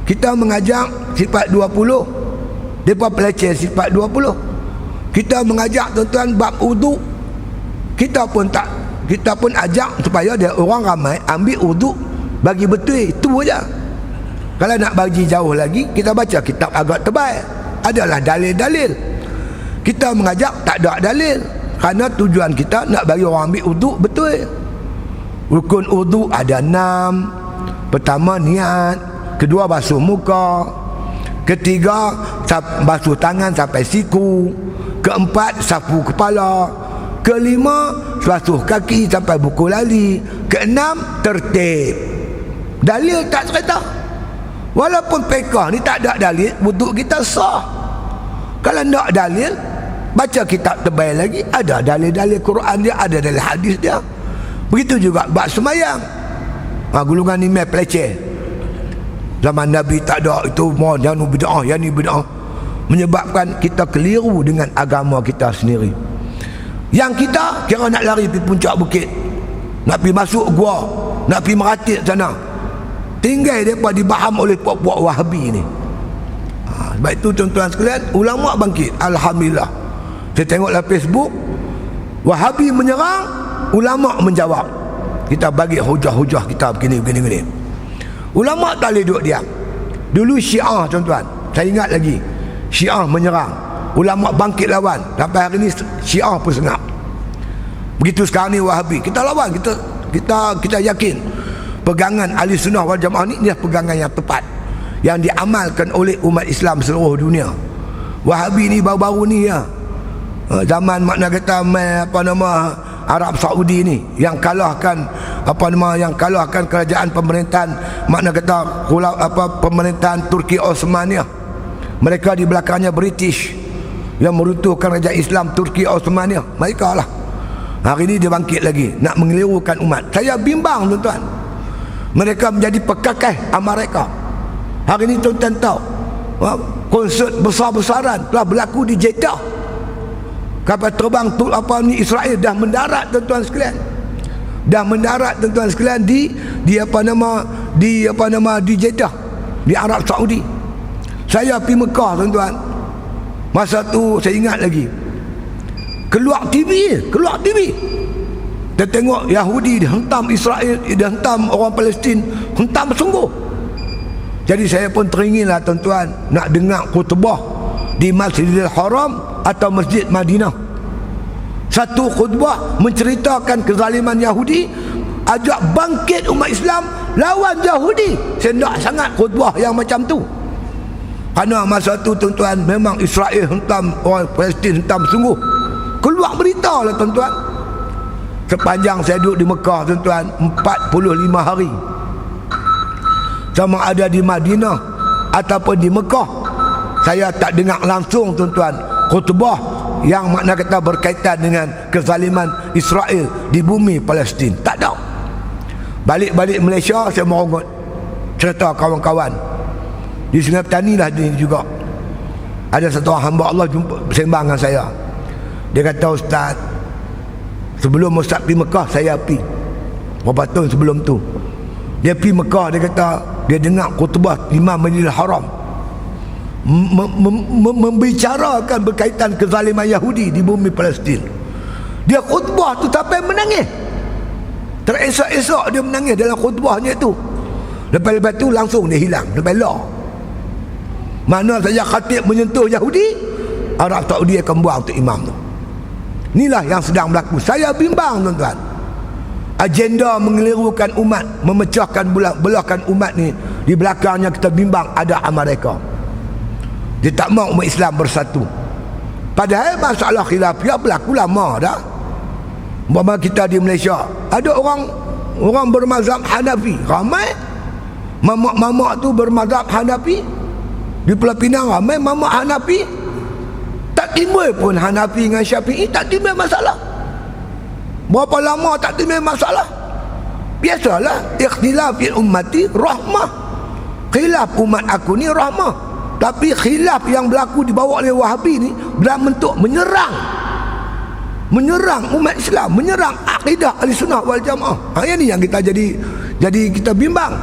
Kita mengajak sifat 20, depa peleceh sifat 20. Kita mengajak tuan-tuan bab wudu, kita pun ajak supaya dia orang ramai ambil wudu bagi betul. Itu aja. Kalau nak bagi jauh lagi, kita baca kitab agak tebal, adalah dalil-dalil. Kita mengajak tak ada dalil, kerana tujuan kita nak bagi orang ambil wudu betul. Rukun wudu ada 6. Pertama niat, kedua basuh muka, Ketiga, basuh tangan sampai siku. Keempat, sapu kepala. Kelima, basuh kaki sampai buku lali. Keenam, tertib. Dalil tak cerita. Walaupun fiqh ni tak ada dalil, wuduk kita sah. Kalau nak dalil, baca kitab tebal lagi, ada dalil-dalil Quran dia, ada dalil hadis dia. Begitu juga bab sembahyang. Gulungan imam peleceh. Zaman Nabi tak ada itu, mau yang bid'ah, yang ni bid'ah, menyebabkan kita keliru dengan agama kita sendiri. Yang kita kira nak lari pergi puncak bukit, nak pergi masuk gua, nak pergi meratit sana, tinggal mereka dibaham oleh puak-puak Wahabi ni. Sebab itu tuan-tuan sekalian, ulama bangkit. Alhamdulillah. Saya tengoklah Facebook, Wahabi menyerang, ulama menjawab. Kita bagi hujah-hujah kita begini. Ulama tak boleh duduk diam. Dulu Syiah, tuan-tuan, saya ingat lagi, Syiah menyerang, ulama bangkit lawan. Sampai hari ni Syiah pun sengap. Begitu sekarang ni Wahabi, kita lawan. Kita yakin pegangan Ahli Sunnah wal Jamaah ni adalah pegangan yang tepat, yang diamalkan oleh umat Islam seluruh dunia. Wahabi ni baru-baru ni ya, zaman makna kata Arab Saudi ni yang kalahkan kerajaan pemerintahan makna kata pemerintahan Turki Osmaniyah. Mereka di belakangnya British yang meruntuhkan kerajaan Islam Turki Osmaniyah. Mereka lah. Hari ini dia bangkit lagi nak mengelirukan umat. Saya bimbang, tuan-tuan. Mereka menjadi pekakai Amerika. Hari ini tuan-tuan tahu, konsert besar-besaran telah berlaku di Jeddah. Kapal terbang Israel dah mendarat, tuan-tuan sekalian. Dah mendarat, tuan-tuan sekalian, di Jeddah, di Arab Saudi. Saya pergi Mekah, tuan-tuan. Masa tu saya ingat lagi, keluar TV. Kita tengok Yahudi dihentam Israel, dihentam orang Palestin, hentam sungguh. Jadi saya pun teringinlah, tuan-tuan, nak dengar khutbah di Masjidil Haram atau Masjid Madinah. Satu khutbah menceritakan kezaliman Yahudi, ajak bangkit umat Islam lawan Yahudi. Saya nak sangat khutbah yang macam tu. Kerana masa tu, tuan-tuan, memang Israel hentam orang Palestin, hentam sungguh. Keluar berita lah, tuan-tuan. Sepanjang saya duduk di Mekah, tuan-tuan, 45 hari. Sama ada di Madinah ataupun di Mekah, saya tak dengar langsung, tuan-tuan, khutbah yang makna kata berkaitan dengan kezaliman Israel di bumi Palestin. Tak ada. Balik Malaysia, saya merongut cerita kawan-kawan di Sungai Petani lah ni juga. Ada satu orang hamba Allah jumpa bersembang dengan saya. Dia kata, Ustaz, sebelum Ustaz pergi Mekah, saya pergi berapa tahun sebelum tu. Dia pergi Mekah, dia kata dia dengar khutbah Imam Masjidil Haram membicarakan berkaitan kezaliman Yahudi di bumi Palestin. Dia khutbah tu sampai menangis. Teresak-esak dia menangis dalam khutbahnya tu. Lepas tu langsung dia hilang. Lepas lah, mana saja khatib menyentuh Yahudi, Arab Saudi akan buang untuk imam tu. Inilah yang sedang berlaku. Saya bimbang, tuan-tuan. Agenda mengelirukan umat, memecahkan belahkan umat ni, di belakangnya kita bimbang ada Amerika. Dia tak mahu umat Islam bersatu. Padahal masalah khilafiyah berlaku lama dah. Umpama kita di Malaysia, ada orang bermazhab Hanafi, ramai. Mamak-mamak tu bermazhab Hanafi. Di Pulau Pinang ramai mamak Hanafi. Tak timbul pun Hanafi dengan Syafi'i, tak timbul masalah. Berapa lama tak timbul masalah. Biasalah, ikhtilaf fil ummati rahmah. Khilaf umat aku ni rahmah. Tapi khilaf yang berlaku dibawa oleh Wahabi ni dalam bentuk menyerang umat Islam, menyerang akidah Ahli Sunnah wal Jamaah. Yang ni yang kita jadi kita bimbang.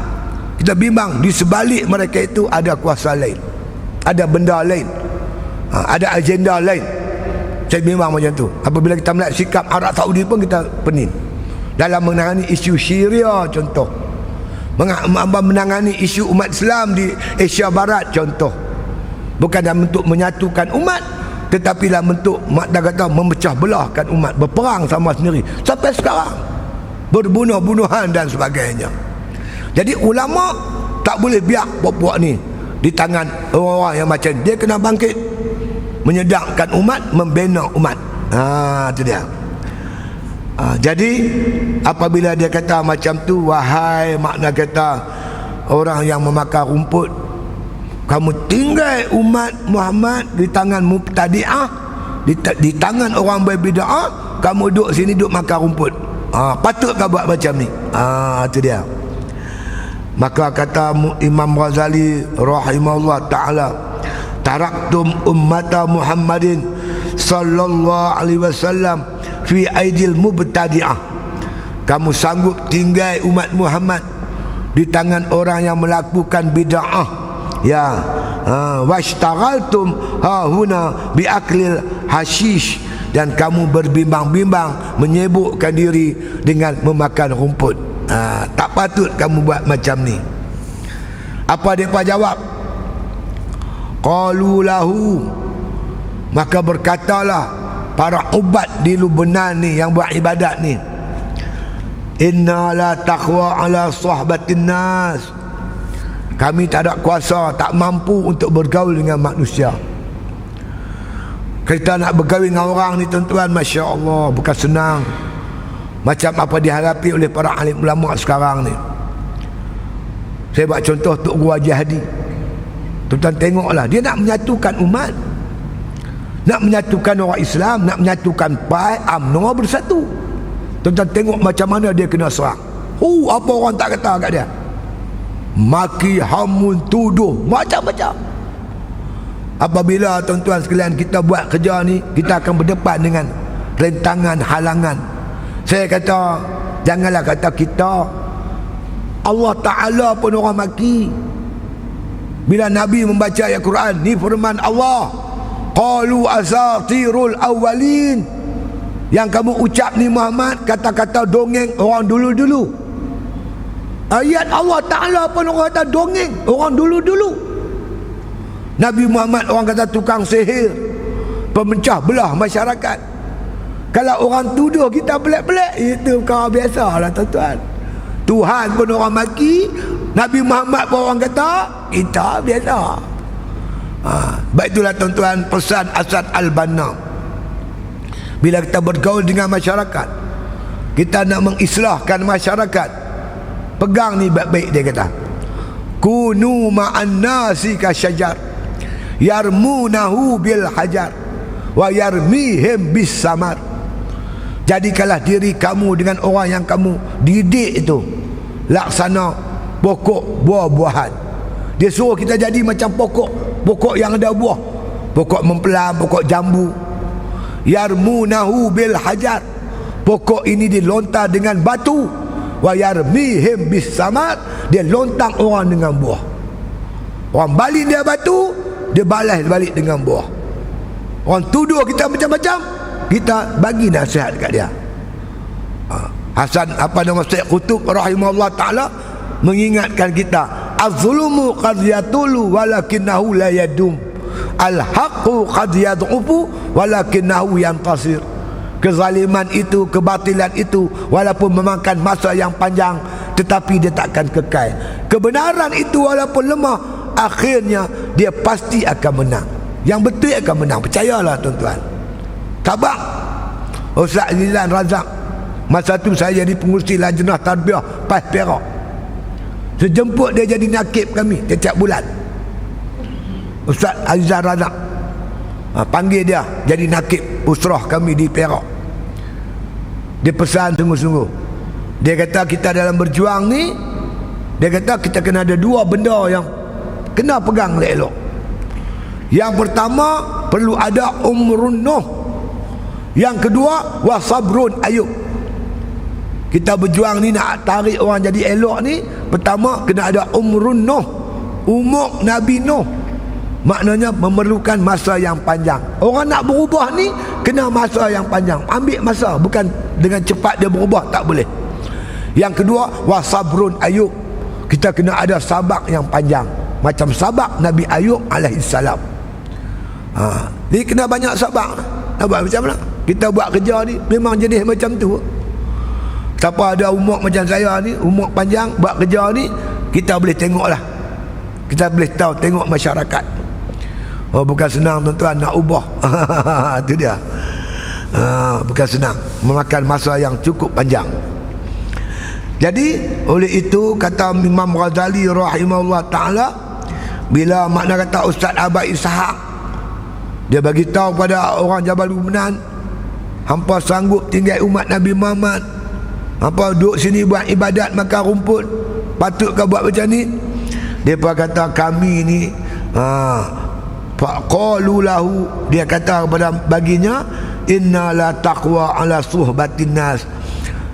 Kita bimbang di sebalik mereka itu ada kuasa lain, ada benda lain, ada agenda lain. Saya bimbang macam tu. Apabila kita melihat sikap Arab Saudi pun kita pening dalam menangani isu Syria, contoh, menangani isu umat Islam di Asia Barat, contoh. Bukan dalam bentuk menyatukan umat, tetapi dalam bentuk makna kata memecah belahkan umat, berperang sama sendiri sampai sekarang, berbunuh-bunuhan dan sebagainya. Jadi ulama tak boleh biar buat-buat ni di tangan orang-orang yang macam dia. Kena bangkit menyedakkan umat, membina umat. Itu dia. Jadi apabila dia kata macam tu, wahai makna kata orang yang memakan rumput, kamu tinggal umat Muhammad di tangan mubtadi'ah, di tangan orang berbid'ah, kamu duduk sini duduk makan rumput. Patut kau buat macam ni? Itu dia. Maka kata Imam Ghazali rahimahullah ta'ala, taraktum ummata Muhammadin sallallahu alaihi wasallam fi aidil mubtadi'ah. Kamu sanggup tinggal umat Muhammad di tangan orang yang melakukan bid'ah, ya. Washtaghaltum hahuna bi aklil hashish, dan kamu berbimbang-bimbang menyibukkan diri dengan memakan rumput. Tak patut kamu buat macam ni. Apa mereka jawab? Qalu lahu, maka berkatalah para ubat di Lubnan ni yang buat ibadat ni, inna la taqwa ala sohbatin nas. Kami tak ada kuasa, tak mampu untuk bergaul dengan manusia. Kita nak bergaul dengan orang ni tuan-tuan, Masya Allah, bukan senang. Macam apa dihadapi oleh para alim ulama sekarang ni. Saya buat contoh Tok Guru Haji Hadi. Tuan-tuan tengoklah, dia nak menyatukan umat, nak menyatukan orang Islam, nak menyatukan PAI, UMNO bersatu. Tuan-tuan tengok macam mana dia kena serang. Apa orang tak kata kat dia? Maki, hamun, tuduh, macam-macam. Apabila tuan-tuan sekalian kita buat kerja ni, kita akan berdepan dengan rintangan, halangan. Saya kata, janganlah kata kita, Allah Ta'ala pun orang maki. Bila Nabi membaca ayat Quran, ni firman Allah, qalu asatirul awwalin. Yang kamu ucap ni Muhammad, kata-kata dongeng orang dulu-dulu. Ayat Allah Ta'ala pun orang kata dongeng orang dulu-dulu. Nabi Muhammad orang kata tukang sihir, pemecah belah masyarakat. Kalau orang tuduh kita pelik-pelik, itu kau biasa lah tuan-tuan. Tuhan pun orang maki, Nabi Muhammad pun orang kata, kita biasa. Baik, itulah tuan-tuan pesan Asad Al-Banna. Bila kita bergaul dengan masyarakat, kita nak mengislahkan masyarakat, pegang ni baik-baik. Dia kata, kunu ma'an nasi kasyajar yarmunahu bil hajar wa yarmihim bis samar. Jadikanlah diri kamu dengan orang yang kamu didik itu laksana pokok buah-buahan. Dia suruh kita jadi macam pokok yang ada buah, pokok mempelam, pokok jambu. Yarmunahu bil hajar, pokok ini dilontar dengan batu. Wa yarmihim bis samar, dia lontang orang dengan buah. Orang balin dia batu, dia balas balik dengan buah. Orang tuduh kita macam-macam, kita bagi nasihat kat dia. Hasan Syekh Qutb rahimahullah ta'ala mengingatkan kita, az-zulumu qad yatulu walakinahu la yadum, al-haqqu qad yad'ufu walakinahu yantasir. Kezaliman itu, kebatilan itu walaupun memakan masa yang panjang, tetapi dia takkan kekal. Kebenaran itu walaupun lemah, akhirnya dia pasti akan menang. Yang betul akan menang, percayalah tuan-tuan. Tabak Ustaz Azizan Razak, masa tu saya jadi pengurusi lajnah tarbiyah PAS Perak. Sejemput dia jadi nakib kami setiap bulan, Ustaz Azizan Razak panggil dia jadi nakib usrah kami di Perak. Dia pesan sungguh-sungguh. Dia kata kita dalam berjuang ni, dia kata kita kena ada dua benda yang kena pegang elok. Yang pertama, perlu ada umrun nuh. Yang kedua, wasabrun ayub. Kita berjuang ni nak tarik orang jadi elok ni, pertama kena ada umrun nuh, umur Nabi Nuh. Maknanya memerlukan masa yang panjang. Orang nak berubah ni kena masa yang panjang. Ambil masa, bukan dengan cepat dia berubah, tak boleh. Yang kedua, wasabrun ayub. Kita kena ada sabar yang panjang, macam sabar Nabi Ayub alaihissalam. Ni kena banyak sabar. Nak buat macam mana? Kita buat kerja ni memang jenis macam tu. Siapa ada umur macam saya ni, umur panjang, buat kerja ni, kita boleh tengoklah Kita boleh tahu, tengok masyarakat. Oh, bukan senang tuan-tuan nak ubah. Itu dia. Bukan senang, memakan masa yang cukup panjang. Jadi oleh itu kata Imam Ghazali rahimahullah ta'ala, bila makna kata Ustaz Abad Ishaq, dia bagi tahu pada orang Jabal Lubnan, hampa sanggup tinggal umat Nabi Muhammad, hampa duduk sini buat ibadat makan rumput, patutkah buat macam ni? Dia pun kata kami ni faqalu lahu, dia kata kepada baginya, inna la taqwa ala suhbatin nas,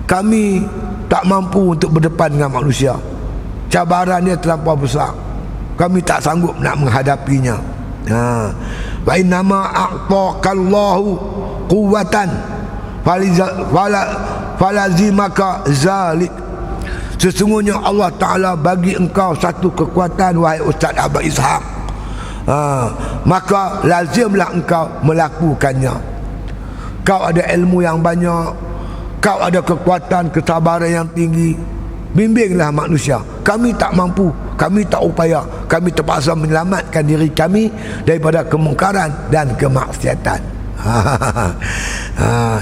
kami tak mampu untuk berdepan dengan manusia, cabaran dia terlampau besar, kami tak sanggup nak menghadapinya. Wa innama a'taqallahu quwwatan falazimaka zalik, sesungguhnya Allah Ta'ala bagi engkau satu kekuatan wahai Ustaz Abad Ishaq, maka lazimlah engkau melakukannya. Kau ada ilmu yang banyak, kau ada kekuatan, kesabaran yang tinggi, bimbinglah manusia. Kami tak mampu, kami tak upaya, kami terpaksa menyelamatkan diri kami daripada kemungkaran dan kemaksiatan.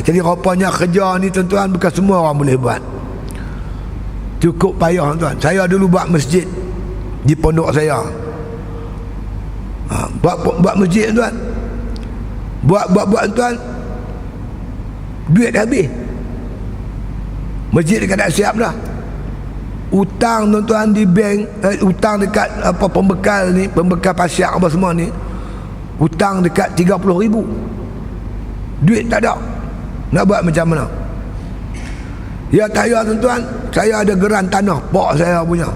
Jadi rupanya kerja ni tuan-tuan bukan semua orang boleh buat. Cukup payah tuan. Saya dulu buat masjid di pondok saya. Buat masjid tuan. Buat tuan, duit dah habis. Masjid dekat dah siap dah. Hutang tuan-tuan di bank, hutang dekat apa pembekal ni, pembekal pasyak apa semua ni, hutang dekat 30,000. Duit tak ada. Nak buat macam mana? Ya tak ya tuan-tuan, saya ada geran tanah pak saya punya.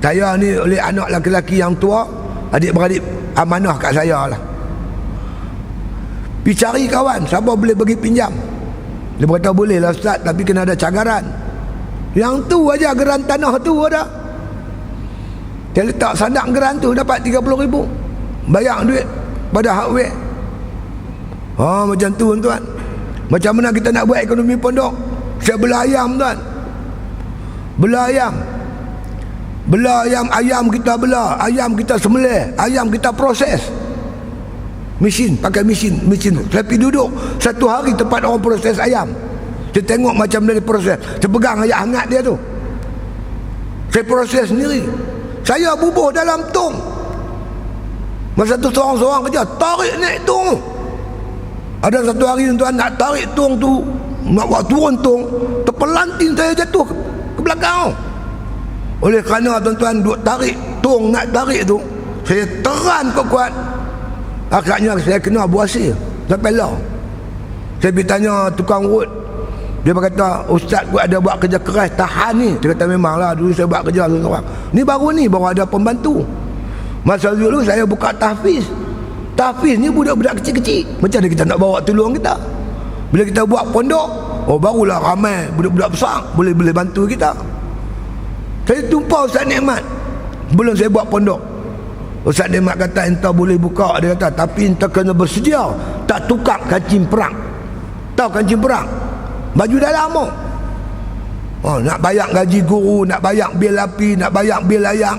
Saya ni oleh anak lelaki yang tua, adik-beradik amanah kat saya lah. Pergi cari kawan, siapa boleh bagi pinjam. Dia berkata boleh lah Ustaz, tapi kena ada cagaran. Yang tu aja, geran tanah tu ada. Dia letak sandak geran tu, dapat 30,000. Bayar duit pada hardware. Macam tu tuan. Macam mana kita nak buat ekonomi pondok? Saya belah ayam tuan. Belah ayam. Belah ayam, ayam kita belah, ayam kita sembelih, ayam kita proses. Mesin, pakai mesin. Saya pergi duduk satu hari tempat orang proses ayam. Saya tengok macam dia proses. Saya pegang ayam hangat dia tu. Saya proses sendiri. Saya bubuh dalam tong. Masa tu seorang-seorang kerja, tarik naik tong. Ada satu hari tuan nak tarik tong tu, nak buat turun tong, terpelanting saya jatuh ke belakang. Oleh kerana tuan-tuan duk tarik tong, nak tarik tu, saya teran kuat-kuat. Akhirnya saya kena buasir sampai lah. Saya pergi tanya tukang urut. Dia berkata, Ustaz gua ada buat kerja keras, tahan ni. Dia kata memanglah, dulu saya buat kerja seorang. Ni baru ada pembantu. Masa dulu saya buka tahfiz. Tahfiz ni budak-budak kecil-kecil. Macam mana kita nak bawa tolong kita? Bila kita buat pondok, barulah ramai budak-budak besar boleh bantu kita. Saya tumpah Ustaz Nikmat sebelum saya buat pondok. Ustaz Nikmat kata entah boleh buka, dia kata, tapi entah kena bersedia tak tukar kancing perang. Tahu kancing perang? Baju dalam tu. Nak bayar gaji guru, nak bayar bil api, nak bayar bil air.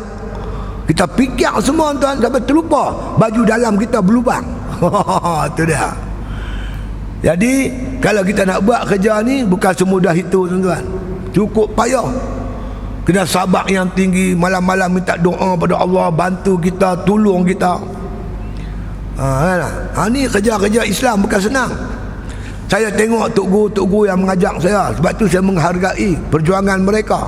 Kita fikir semua tuan, sampai terlupa baju dalam kita berlubang. Itu dia. Jadi kalau kita nak buat kerja ni bukan semudah itu tuan-tuan. Cukup payah. Kena sabar yang tinggi, malam-malam minta doa pada Allah, bantu kita, tolong kita. Ni kerja-kerja Islam bukan senang. Saya tengok tok guru yang mengajak saya, sebab tu saya menghargai perjuangan mereka.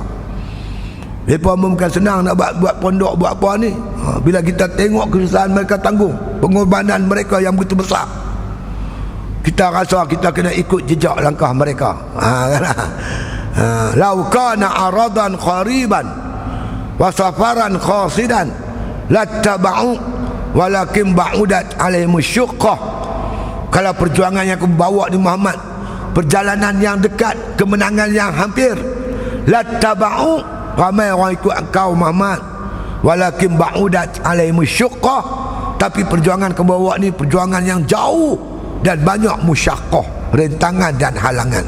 Mereka bukan senang nak buat pondok, buat apa ni. Bila kita tengok kesusahan mereka tanggung, pengorbanan mereka yang begitu besar, kita rasa kita kena ikut jejak langkah mereka. Lau kana aradan qariban wa safaran qasidan lattaba'u walakin ba'udat alaihim syuqqah. Kalau perjuangan yang aku bawa di Muhammad, perjalanan yang dekat, kemenangan yang hampir, lattaba'u, ramai orang ikut engkau Muhammad, walakin ba'udat alaihim syuqqah, tapi perjuangan kau bawa ni perjuangan yang jauh dan banyak musyaqqah, rintangan dan halangan.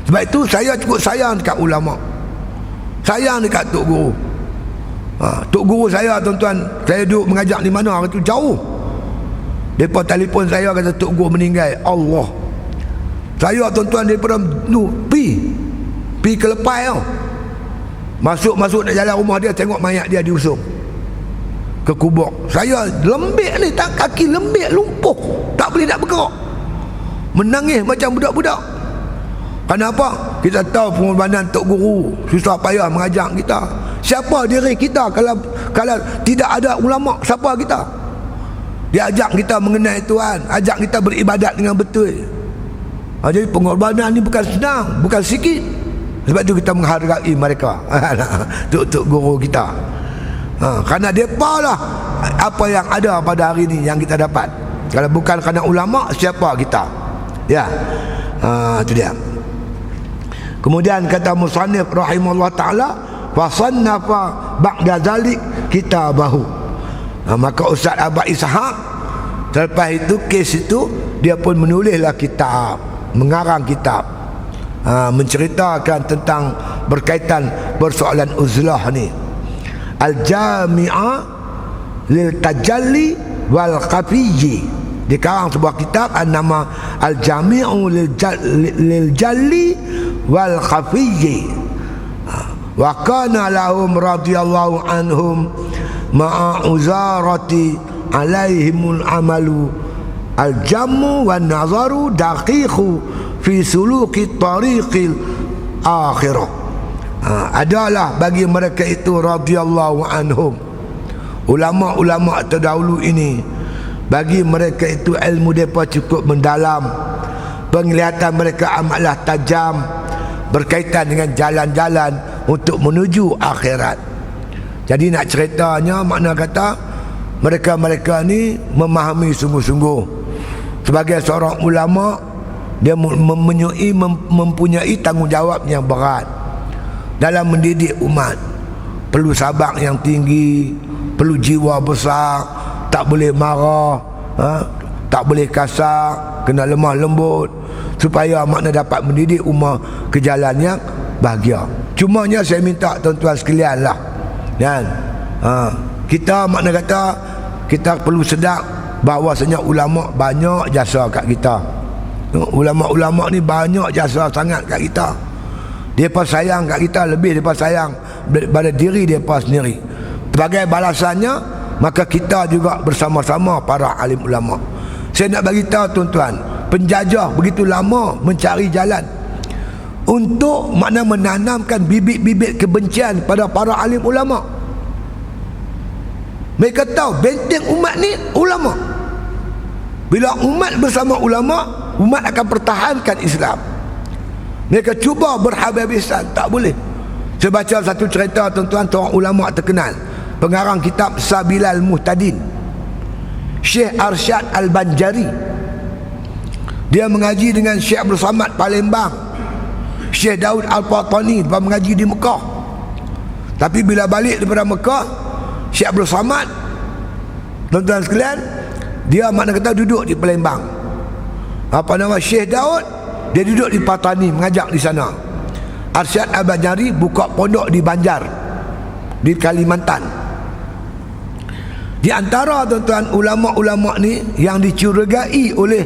Sebab itu saya cukup sayang dekat ulama, sayang dekat tok guru. Tok guru saya tuan-tuan, saya duduk mengajar di mana, itu jauh. Mereka telefon saya, kata tok guru meninggal. Allah, saya tuan-tuan daripada pi ke Lepai tau. Masuk nak jalan rumah dia, tengok mayat dia diusung ke kubur. Saya lembik ni, tak, kaki lembik, lumpuh, tak boleh nak bergerak, menangis macam budak-budak. Kenapa? Kita tahu pengorbanan tok guru, susah payah mengajar kita. Siapa diri kita kalau tidak ada ulama? Siapa kita? Dia ajak kita mengenal Tuhan, ajak kita beribadat dengan betul. Jadi pengorbanan ni bukan senang, bukan sikit. Sebab tu kita menghargai mereka, tok guru kita. Kerana mereka lah apa yang ada pada hari ni yang kita dapat. Kalau bukan kerana ulama, siapa kita? Ya, itu dia. Kemudian kata musannif rahimahullah ta'ala, fasannafa ba'da zalik kitabahu. Maka Ustaz Abad Ishaq selepas itu, kes itu, dia pun menulislah kitab, mengarang kitab, menceritakan tentang berkaitan persoalan uzlah ni. Al-Jami'ah lil Tajalli wal Khafiyyi. Dia karang sebuah kitab nama Al-Jami'u lil Jalli wal Khafiyyi. Wa kana lahum radhiyallahu anhum ma'a uzarati alaihimul amalu al-jammu wan nazaru daqiqu fi suluki tariqil akhirah. Adalah bagi mereka itu radhiyallahu anhum, ulama-ulama terdahulu ini, bagi mereka itu ilmu mereka cukup mendalam, penglihatan mereka amatlah tajam berkaitan dengan jalan-jalan untuk menuju akhirat. Jadi nak ceritanya, makna kata mereka-mereka ni memahami sungguh-sungguh. Sebagai seorang ulama, dia mempunyai tanggungjawab yang berat dalam mendidik umat. Perlu sabar yang tinggi, perlu jiwa besar, tak boleh marah, tak boleh kasar, kena lemah lembut, supaya makna dapat mendidik umat ke jalan yang bahagia. Cumanya saya minta tuan-tuan sekalian lah, kan, kita makna kata kita perlu sedar bahawasanya ulama banyak jasa kat kita. Ulama-ulama ni banyak jasa sangat kat kita. Mereka sayang kat kita lebih daripada sayang daripada diri mereka sendiri. Sebagai balasannya, maka kita juga bersama-sama para alim ulama. Saya nak bagi tahu tuan-tuan, penjajah begitu lama mencari jalan untuk makna menanamkan bibit-bibit kebencian pada para alim ulama. Mereka tahu benteng umat ni ulama. Bila umat bersama ulama, umat akan pertahankan Islam. Mereka cuba berhabis-habisan, tak boleh. Saya baca satu cerita tuan-tuan, seorang ulama terkenal, pengarang kitab Sabilal Muhtadin, Syekh Arsyad Al-Banjari. Dia mengaji dengan Syekh Abdul Samad Palembang, Syekh Daud Al-Fatani mengaji di Mekah. Tapi bila balik daripada Mekah, Syekh Abdul Samad, tuan-tuan sekalian, dia makna kata duduk di Palembang. Apa nama Syekh Daud, dia duduk di Patani mengajak di sana. Arsyad Al-Banjari buka pondok di Banjar, di Kalimantan. Di antara tuan-tuan ulama-ulama ni yang dicurigai oleh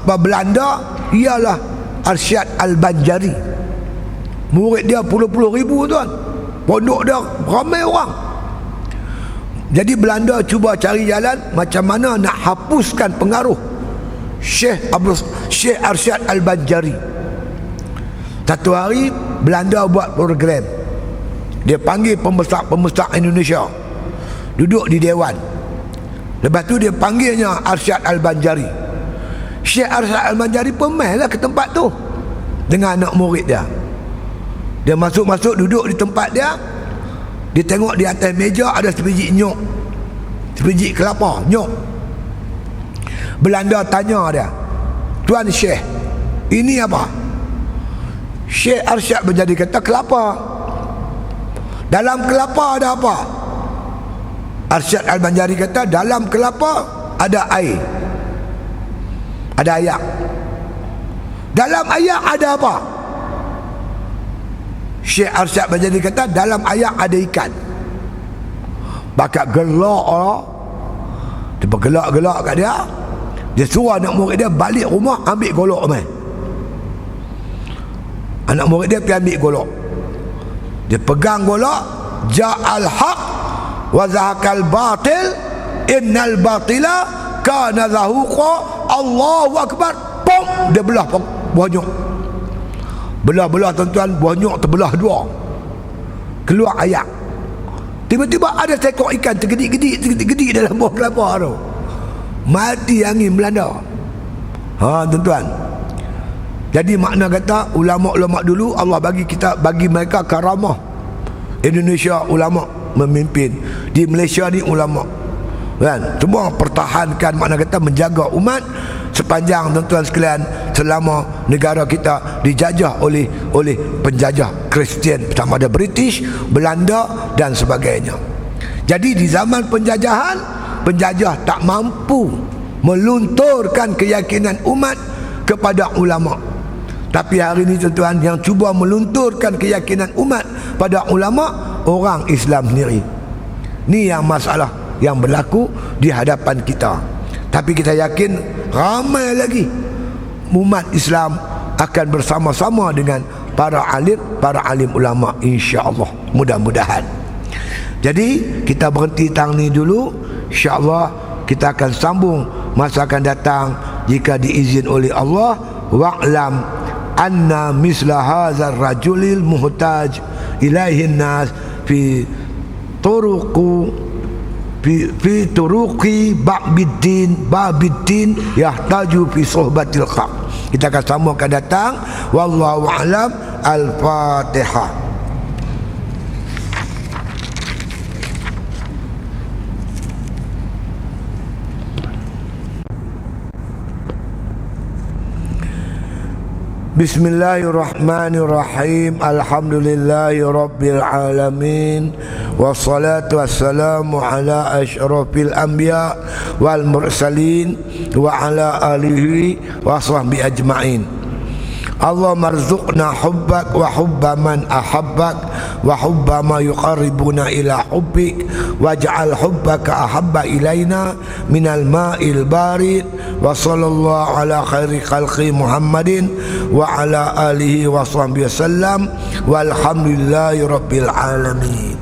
Belanda ialah Arsyad Al-Banjari. Murid dia puluh-puluh ribu tuan. Pondok dia ramai orang. Jadi Belanda cuba cari jalan macam mana nak hapuskan pengaruh Syekh Arsyad Al-Banjari. Satu hari Belanda buat program. Dia panggil pembesar-pembesar Indonesia duduk di dewan. Lepas tu dia panggilnya Arsyad Al-Banjari. Syekh Arsyad Al-Banjari pun main lah ke tempat tu dengan anak murid dia. Dia masuk-masuk duduk di tempat dia. Dia tengok di atas meja ada sebiji nyok, sebiji kelapa nyok. Belanda tanya dia, "Tuan Syekh, ini apa?" Syekh Arsyad Banjari kata, "Kelapa." "Dalam kelapa ada apa?" Arsyad Al-Banjari kata, "Dalam kelapa ada air, ada ayak." "Dalam ayak ada apa?" Syekh Arsyad Banjari kata, "Dalam ayak ada ikan." bakat gelak lah. Dia bergelak-gelak kat dia. Dia suruh anak murid dia balik rumah ambil golok mai. Anak murid dia pergi ambil golok. Dia pegang golok, ja'al haq wa zahaqal batil innal batila kana zahuqa. Allahu akbar. Pom, dia belah buah nyok. Belah-belah tuan-tuan, buah nyok terbelah dua. Keluar ayak. Tiba-tiba ada seekor ikan tergedik-gedik dalam buah kelapa tu. Mati angin melanda. Tuan-tuan. Jadi makna kata ulama-ulama dulu Allah bagi mereka karamah. Indonesia ulama memimpin, di Malaysia ni ulama. Kan? Semua pertahankan, makna kata menjaga umat sepanjang tuan-tuan sekalian selama negara kita dijajah oleh penjajah Kristian, sama ada British, Belanda dan sebagainya. Jadi di zaman penjajahan, penjajah tak mampu melunturkan keyakinan umat kepada ulama. Tapi hari ini tuan-tuan, yang cuba melunturkan keyakinan umat pada ulama, orang Islam sendiri. Ni yang masalah yang berlaku di hadapan kita. Tapi kita yakin ramai lagi umat Islam akan bersama-sama dengan para alim ulama, insya-Allah, mudah-mudahan. Jadi kita berhenti tang ni dulu, insya-Allah kita akan sambung masa akan datang jika diizin oleh Allah. Wa'lam anna misla hadzal rajulil muhtaj ilaihin nas fi turuqi babiddin yahtaju fi suhbatil haq. Kita akan sambung akan datang. Wallahu a'lam. Al-Fatihah. Bismillahirrahmanirrahim. Alhamdulillahi rabbil alamin. Wassalatu wassalamu ala asyrafil anbiya wal mursalin wa ala alihi wa sahbihi ajma'in. Allahumma arzuqna hubbak wa hubba man ahabbak wa hubba ma yuqarribuna ila hubbik waj'al hubbaka ahabba ilaina minal ma'il barid. Wa sallallahu ala khairi khalqi Muhammadin wa ala alihi wa sahbihi wasallam walhamdulillahi rabbil alamin.